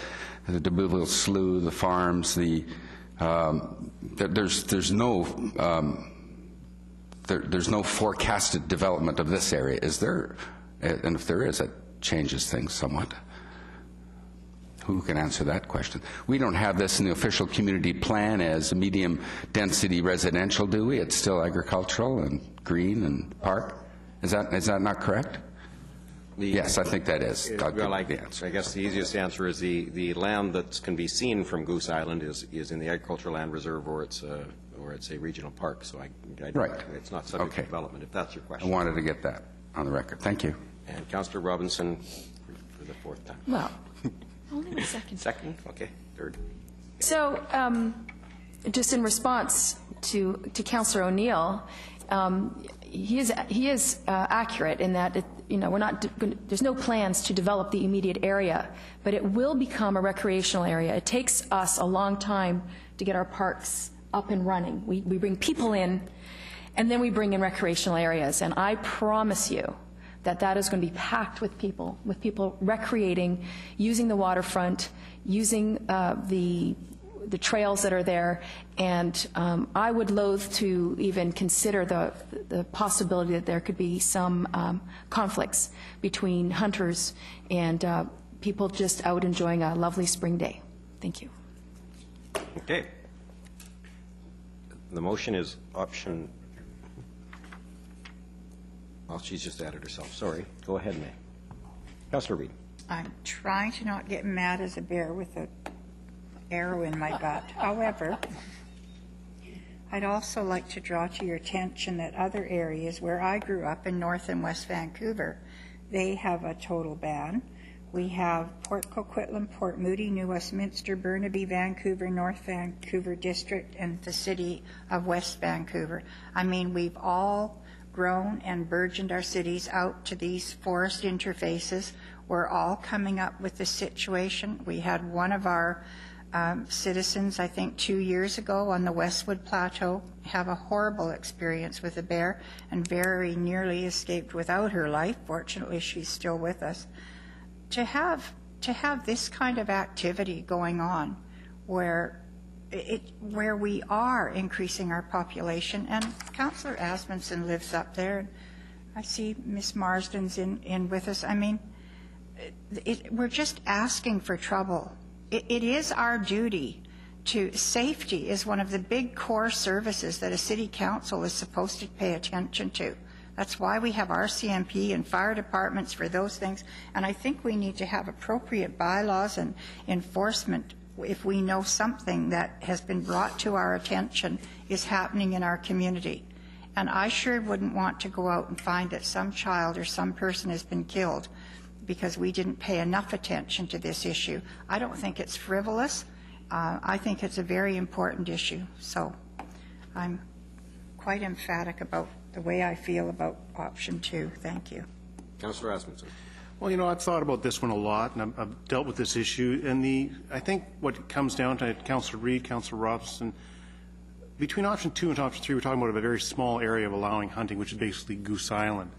the Deauville Slough, the farms. There's no forecasted development of this area, is there? And if there is, it changes things somewhat. Who can answer that question? We don't have this in the official community plan as medium-density residential, do we? It's still agricultural and green and park. Is that not correct? Yes, I think that is. Well, I guess the easiest answer is the land that can be seen from Goose Island is in the agricultural land reserve, or it's a regional park. So right. It's not subject to development, if that's your question. I wanted to get that on the record. Thank you. And Councillor Robinson for the fourth time. Well, only one second. Second? Okay. Third. So, just in response to Councillor O'Neill, he is accurate in that we're not there's no plans to develop the immediate area, but it will become a recreational area. It takes us a long time to get our parks up and running. We bring people in, and then we bring in recreational areas, and I promise you that is going to be packed with people recreating, using the waterfront, using the trails that are there, and I would loathe to even consider the possibility that there could be some conflicts between hunters and people just out enjoying a lovely spring day. Thank you. Okay. The motion is option. Oh, she's just added herself. Sorry. Go ahead, May. Councillor Reid. I'm trying to not get mad as a bear with a arrow in my gut. However, I'd also like to draw to your attention that other areas where I grew up in North and West Vancouver, they have a total ban. We have Port Coquitlam, Port Moody, New Westminster, Burnaby, Vancouver, North Vancouver District, and the city of West Vancouver. I mean, we've all grown and burgeoned our cities out to these forest interfaces. We're all coming up with this situation. We had one of our citizens, I think 2 years ago on the Westwood Plateau, have a horrible experience with a bear and very nearly escaped without her life. Fortunately, she's still with us. To have this kind of activity going on where we are increasing our population, and Councillor Asmundson lives up there, and I see Miss Marsden's in with us. I mean, we're just asking for trouble. It is our duty safety is one of the big core services that a city council is supposed to pay attention to. That's why we have RCMP and fire departments for those things. And I think we need to have appropriate bylaws and enforcement if we know something that has been brought to our attention is happening in our community. And I sure wouldn't want to go out and find that some child or some person has been killed because we didn't pay enough attention to this issue. I don't think it's frivolous. I think it's a very important issue. So I'm quite emphatic about the way I feel about option 2. Thank you. Councillor Asmundson. Well, I've thought about this one a lot, and I've dealt with this issue. And I think what it comes down to, Councillor Reid, Councillor Robson, between option 2 and option 3, we're talking about a very small area of allowing hunting, which is basically Goose Island.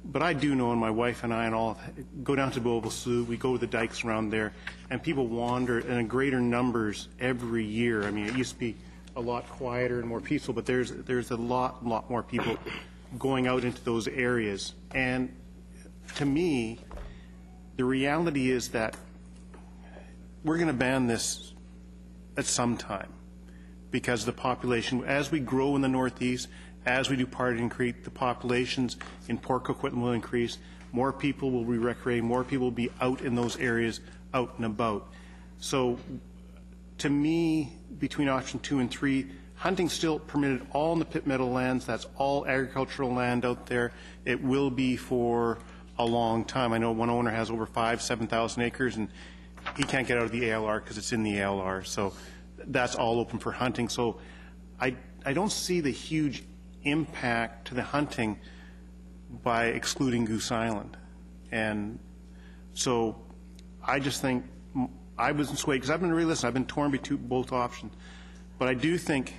But I do know, and my wife and I and all go down to Beaubasou, we go to the dikes around there, and people wander in greater numbers every year. I mean, it used to be a lot quieter and more peaceful, but there's a lot more people going out into those areas. And to me, the reality is that we're going to ban this at some time because the population, as we grow in the Northeast, as we do Party and Creek, the populations in Port Coquitlam will increase. More people will be recreating. More people will be out in those areas, out and about. So, to me, between option 2 and 3, hunting's still permitted all in the Pitt Meadowlands. That's all agricultural land out there. It will be for a long time. I know one owner has over 7,000 acres, and he can't get out of the ALR because it's in the ALR. So that's all open for hunting. So I don't see the huge impact to the hunting by excluding Goose Island. And so I just think I wasn't swayed because I've been really listening. I've been torn between both options. But I do think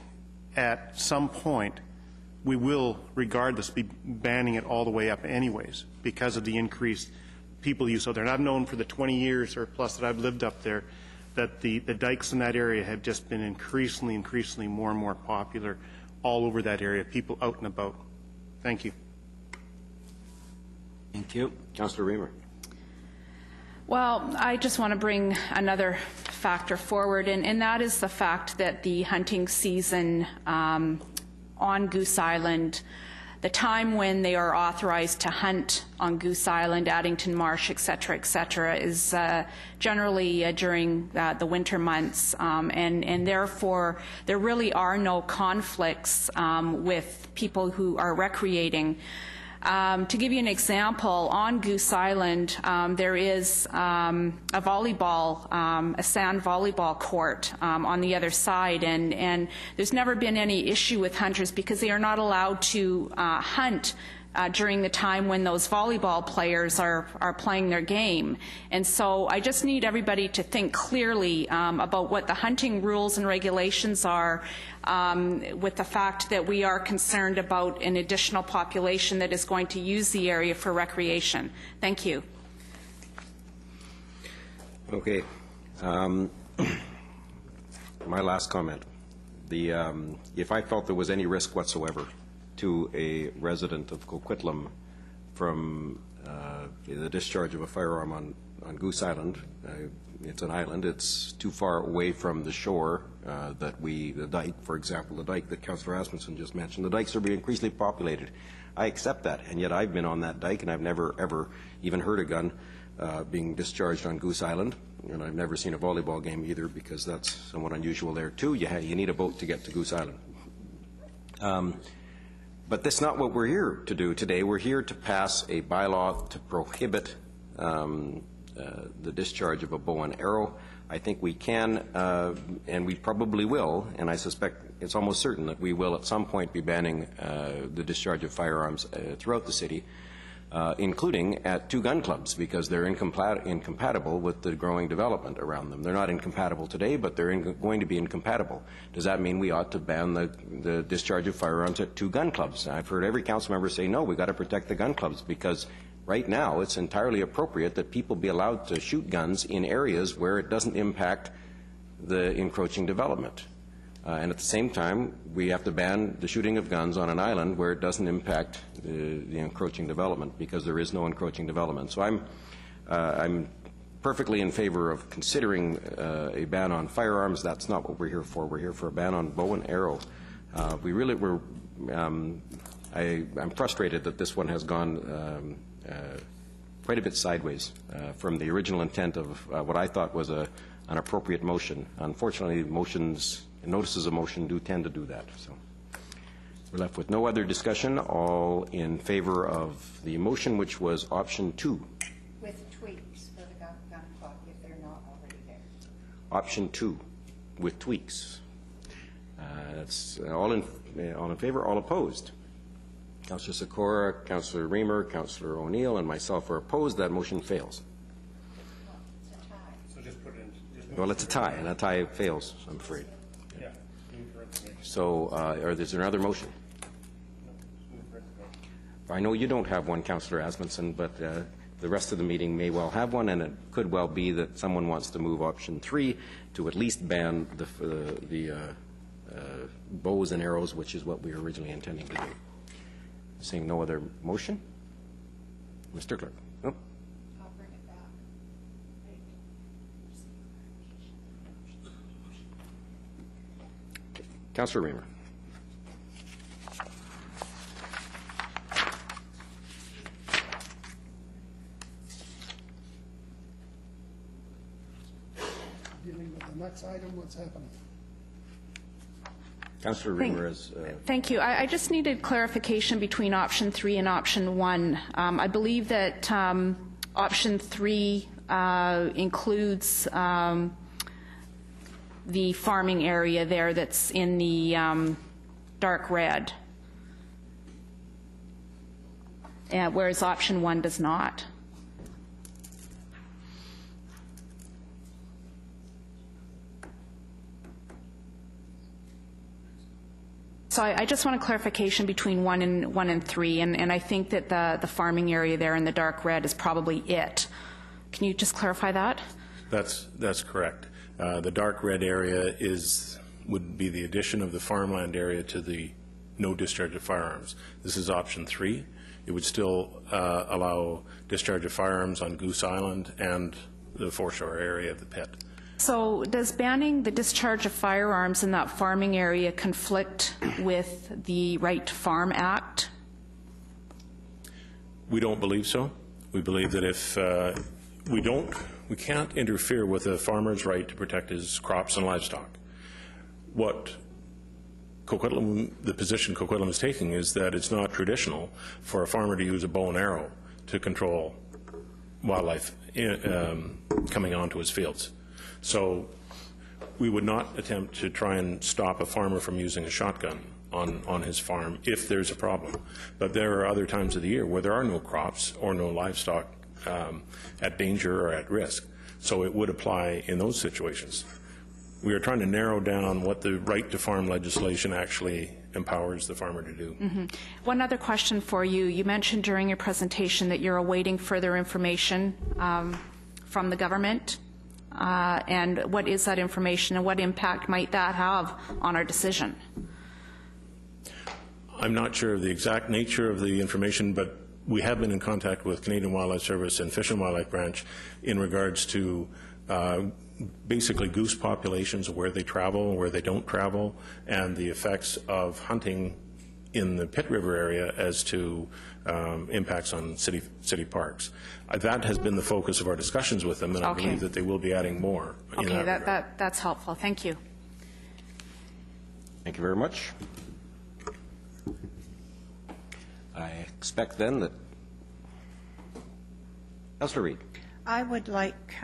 at some point we will, regardless, be banning it all the way up anyways because of the increased people use out there. And I've known for the 20 years or plus that I've lived up there that the dikes in that area have just been increasingly more and more popular all over that area, people out and about. Thank you. Thank you. Councillor Reamer. Well, I just want to bring another factor forward, and that is the fact that the hunting season on Goose Island, the time when they are authorized to hunt on Goose Island, Addington Marsh, et cetera, is generally during the winter months, and therefore there really are no conflicts with people who are recreating To give you an example, on Goose Island, there is a sand volleyball court on the other side, and there's never been any issue with hunters because they are not allowed to hunt during the time when those volleyball players are playing their game. And so I just need everybody to think clearly about what the hunting rules and regulations are, with the fact that we are concerned about an additional population that is going to use the area for recreation. Thank you. Okay. My last comment. If I felt there was any risk whatsoever to a resident of Coquitlam from the discharge of a firearm on Goose Island, it's an island, it's too far away from the shore the dike, for example, the dike that Councillor Asmussen just mentioned. The dikes are being increasingly populated. I accept that, and yet I've been on that dike, and I've never, ever even heard a gun being discharged on Goose Island, and I've never seen a volleyball game either, because that's somewhat unusual there too. You need a boat to get to Goose Island. But that's not what we're here to do today. We're here to pass a bylaw to prohibit the discharge of a bow and arrow. I think we can, and we probably will, and I suspect it's almost certain that we will at some point be banning the discharge of firearms throughout the city, including at 2 gun clubs, because they're incompatible with the growing development around them. They're not incompatible today, but they're going to be incompatible. Does that mean we ought to ban the discharge of firearms at 2 gun clubs? I've heard every council member say, no, we've got to protect the gun clubs, because right now it's entirely appropriate that people be allowed to shoot guns in areas where it doesn't impact the encroaching development. And at the same time, we have to ban the shooting of guns on an island where it doesn't impact the encroaching development, because there is no encroaching development. So I'm perfectly in favor of considering a ban on firearms. That's not what we're here for. We're here for a ban on bow and arrow. I'm frustrated that this one has gone quite a bit sideways from the original intent of what I thought was an appropriate motion. Unfortunately, notices of motion do tend to do that. So we're left with no other discussion. All in favor of the motion, which was option 2. With tweaks for the gun club if they're not already there. Option 2, with tweaks. That's all in favor, all opposed. Councillor Sikora, Councillor Reamer, Councillor O'Neill, and myself are opposed. That motion fails. Well, it's a tie. So just put in. Well, it's a tie, and a tie fails, I'm afraid. So, is there another motion? I know you don't have one, Councillor Asmussen, but the rest of the meeting may well have one, and it could well be that someone wants to move option 3 to at least ban the bows and arrows, which is what we were originally intending to do. Seeing no other motion? Mr. Clerk. Oh. I'll bring it back. Councillor Reamer. Dealing with the next item, what's happening? Councillor Reamer is... Thank you. I just needed clarification between option 3 and option 1. I believe that option 3 includes the farming area there that's in the dark red, whereas option 1 does not. So I just want a clarification between 1 and 3, and I think that the farming area there in the dark red is probably it. Can you just clarify that? That's correct. The dark red area would be the addition of the farmland area to the no discharge of firearms. This is option 3. It would still allow discharge of firearms on Goose Island and the foreshore area of the pit. So does banning the discharge of firearms in that farming area conflict with the Right to Farm Act? We don't believe so. We believe that if we can't interfere with a farmer's right to protect his crops and livestock. What Coquitlam, the position Coquitlam is taking is that it's not traditional for a farmer to use a bow and arrow to control wildlife coming onto his fields. So we would not attempt to try and stop a farmer from using a shotgun on his farm if there's a problem. But there are other times of the year where there are no crops or no livestock at danger or at risk. So it would apply in those situations. We are trying to narrow down what the right to farm legislation actually empowers the farmer to do. Mm-hmm. One other question for you. You mentioned during your presentation that you're awaiting further information from the government. And what is that information and what impact might that have on our decision? I'm not sure of the exact nature of the information, but we have been in contact with Canadian Wildlife Service and Fish and Wildlife Branch in regards to basically goose populations, where they travel, where they don't travel, and the effects of hunting in the Pitt River area as to impacts on city parks. That has been the focus of our discussions with them, and I believe that they will be adding more. Okay, that's helpful. Thank you. Thank you very much. I expect then that Councillor Reid. I would like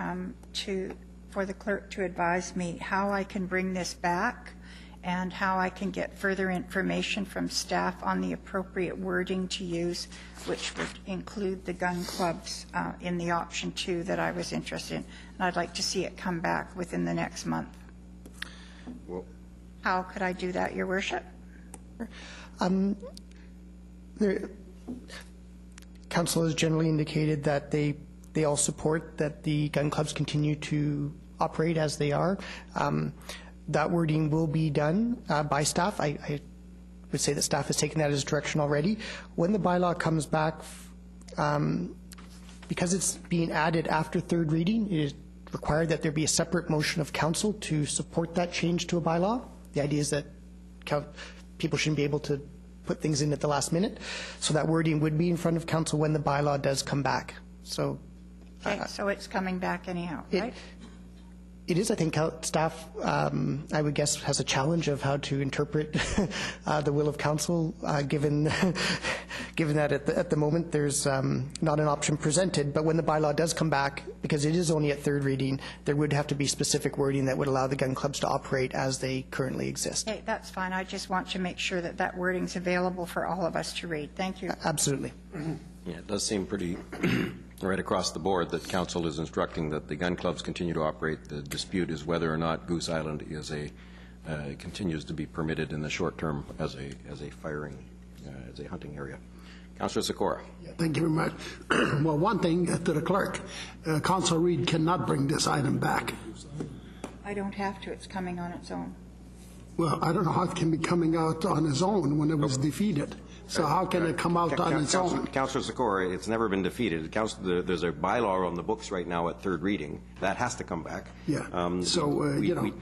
for the clerk to advise me how I can bring this back and how I can get further information from staff on the appropriate wording to use, which would include the gun clubs in the option 2 that I was interested in. And I'd like to see it come back within the next month. Well, how could I do that, Your Worship? Council has generally indicated that they all support that the gun clubs continue to operate as they are. That wording will be done by staff. I would say that staff has taken that as direction already. When the bylaw comes back, because it's being added after third reading, it is required that there be a separate motion of council to support that change to a bylaw. The idea is that people shouldn't be able to put things in at the last minute. So that wording would be in front of council when the bylaw does come back. So, okay, so it's coming back anyhow, right? It is. I think staff, I would guess, has a challenge of how to interpret the will of council, given that at the moment there's not an option presented. But when the bylaw does come back, because it is only at third reading, there would have to be specific wording that would allow the gun clubs to operate as they currently exist. Okay, that's fine. I just want to make sure that that wording's available for all of us to read. Thank you. Absolutely. Yeah, it does seem pretty right across the board that council is instructing that the gun clubs continue to operate. The dispute is whether or not Goose Island is continues to be permitted in the short term as a hunting area. Councillor Sikora. Yeah, thank you very much. Well, one thing to the clerk, Councillor Reid cannot bring this item back. I don't have to. It's coming on its own. Well, I don't know how it can be coming out on its own when it was defeated. So how can it come out on its own? Councillor Sikora, it's never been defeated. There's a bylaw on the books right now at third reading. That has to come back. Yeah.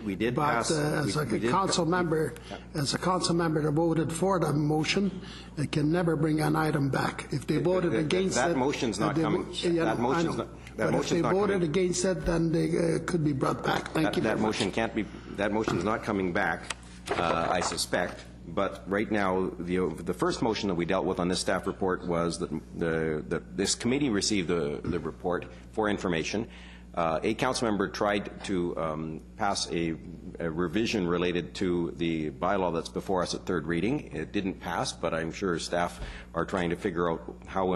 We did pass. As a council member that voted for the motion, they can never bring an item back. If they voted against it, that motion's not coming. That motion's not. But if they voted against it, then they could be brought back. Thank you. That motion can't be. That motion's not coming back. I suspect. But right now, the first motion that we dealt with on this staff report was that this committee received the report for information. A council member tried to pass a revision related to the bylaw that's before us at third reading. It didn't pass, but I'm sure staff are trying to figure out how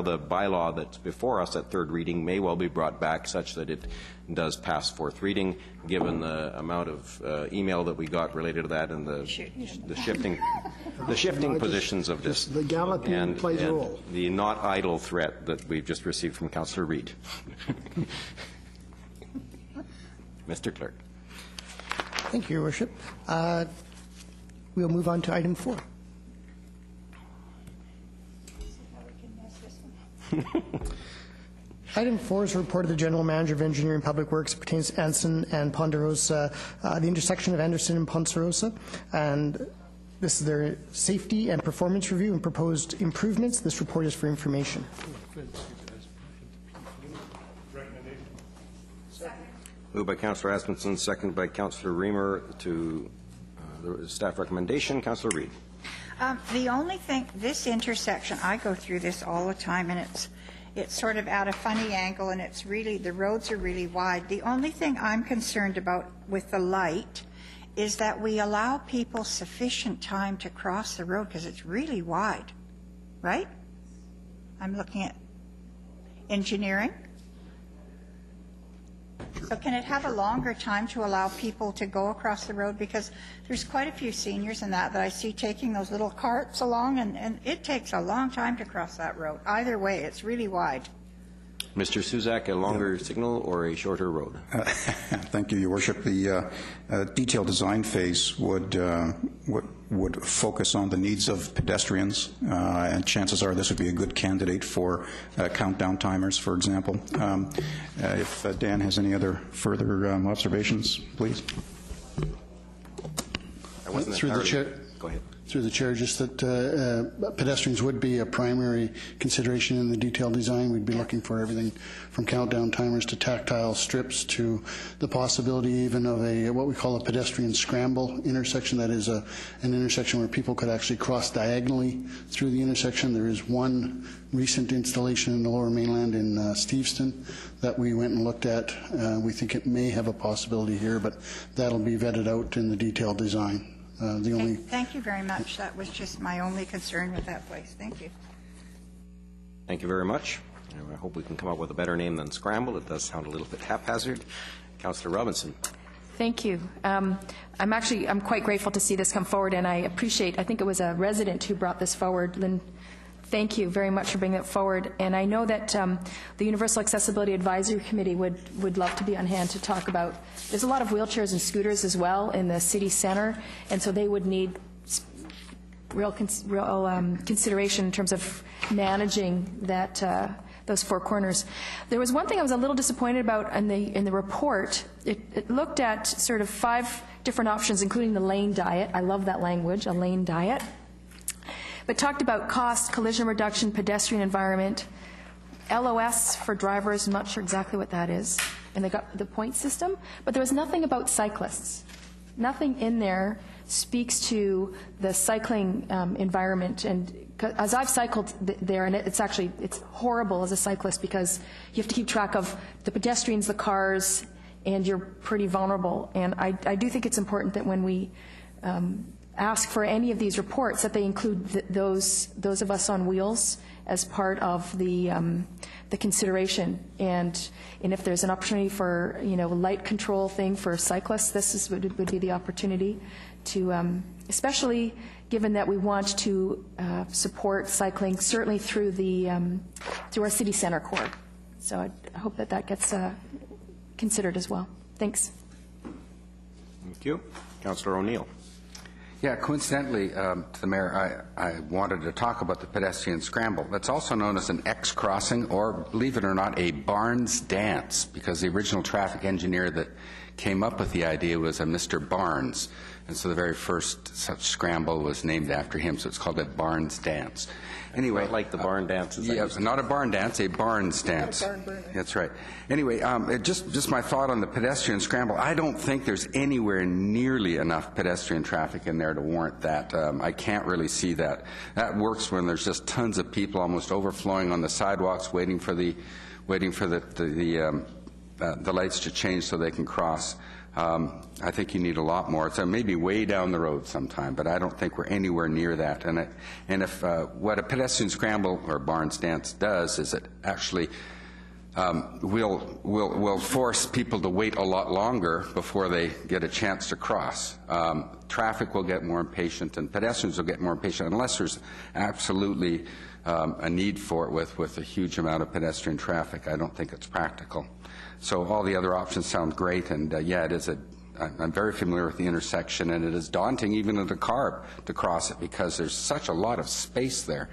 the bylaw that's before us at third reading may well be brought back such that it does pass fourth reading, given the amount of email that we got related to that and the shifting positions of this. Legality plays a role. The not idle threat that we've just received from Councillor Reid. Mr. Clerk. Thank you, Your Worship. We'll move on to item 4. Item 4 is a report of the General Manager of Engineering and Public Works. It pertains to Anson and Ponderosa, the intersection of Anderson and Ponderosa. And this is their safety and performance review and proposed improvements. This report is for information. Moved by Councillor Aspenson, seconded by Councillor Reamer to the staff recommendation. Councillor Reid. The only thing, this intersection, I go through this all the time, and it's sort of at a funny angle, and it's really, the roads are really wide. The only thing I'm concerned about with the light is that we allow people sufficient time to cross the road, because it's really wide, right? I'm looking at engineering. So can it have a longer time to allow people to go across the road? Because there's quite a few seniors in that I see taking those little carts along, and it takes a long time to cross that road. Either way, it's really wide. Mr. Suzak, a longer signal or a shorter road? Thank you, Your Worship. The detailed design phase would focus on the needs of pedestrians, and chances are this would be a good candidate for countdown timers, for example. If Dan has any other further observations, please. Through the chair. Go ahead. Through the chair, just that pedestrians would be a primary consideration in the detailed design. We'd be looking for everything from countdown timers to tactile strips to the possibility even of a what we call a pedestrian scramble intersection. That is an intersection where people could actually cross diagonally through the intersection. There is one recent installation in the Lower Mainland in Steveston that we went and looked at. We think it may have a possibility here, but that'll be vetted out in the detailed design. Thank you very much. That was just my only concern with that place. Thank you. Thank you very much. I hope we can come up with a better name than Scramble. It does sound a little bit haphazard. Councillor Robinson. Thank you. I'm quite grateful to see this come forward, and I think it was a resident who brought this forward. Lynn, thank you very much for bringing it forward. And I know that the Universal Accessibility Advisory Committee would love to be on hand to talk about. There's a lot of wheelchairs and scooters as well in the city center, and so they would need real consideration in terms of managing that those four corners. There was one thing I was a little disappointed about in the report. It looked at sort of 5 different options, including the lane diet. I love that language, a lane diet. But talked about cost, collision reduction, pedestrian environment, LOS for drivers. I'm not sure exactly what that is. And they got the point system. But there was nothing about cyclists. Nothing in there speaks to the cycling environment. And as I've cycled there, and it's horrible as a cyclist because you have to keep track of the pedestrians, the cars, and you're pretty vulnerable. And I do think it's important that when we ask for any of these reports that they include those of us on wheels as part of the consideration, and if there's an opportunity for light control thing for cyclists, this would be the opportunity to, especially given that we want to support cycling certainly through our city center core. So I hope that gets considered as well. Thanks. Thank you, Councillor O'Neill. Yeah, coincidentally, to the Mayor, I wanted to talk about the pedestrian scramble. That's also known as an X crossing, or, believe it or not, a Barnes dance, because the original traffic engineer that came up with the idea was a Mr. Barnes. And so the very first such scramble was named after him, so it's called a Barnes dance. Anyway, not like the barn dances. Yeah, not a barn dance, a Barnes dance. That's right. Anyway, just my thought on the pedestrian scramble. I don't think there's anywhere nearly enough pedestrian traffic in there to warrant that. I can't really see that. That works when there's just tons of people almost overflowing on the sidewalks, waiting for the lights to change so they can cross. I think you need a lot more. So maybe way down the road sometime, but I don't think we're anywhere near that. And if what a pedestrian scramble or Barnes dance does is it actually will force people to wait a lot longer before they get a chance to cross. Traffic will get more impatient, and pedestrians will get more impatient unless there's absolutely a need for it with a huge amount of pedestrian traffic. I don't think it's practical. So all the other options sound great, and yeah, I'm very familiar with the intersection, and it is daunting even in a car to cross it because there's such a lot of space there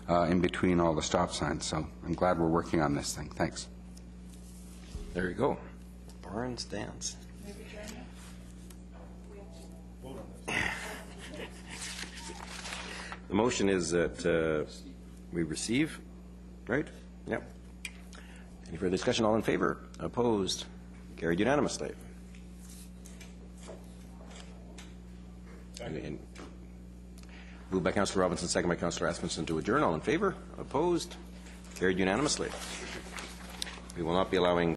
in between all the stop signs. So I'm glad we're working on this thing. Thanks. There you go. Barnes dance. The motion is that we receive, right? Yep. Any further discussion? All in favor? Opposed? Carried unanimously. And moved by Councillor Robinson, second by Councillor Asmussen to adjourn. All in favor? Opposed? Carried unanimously. We will not be allowing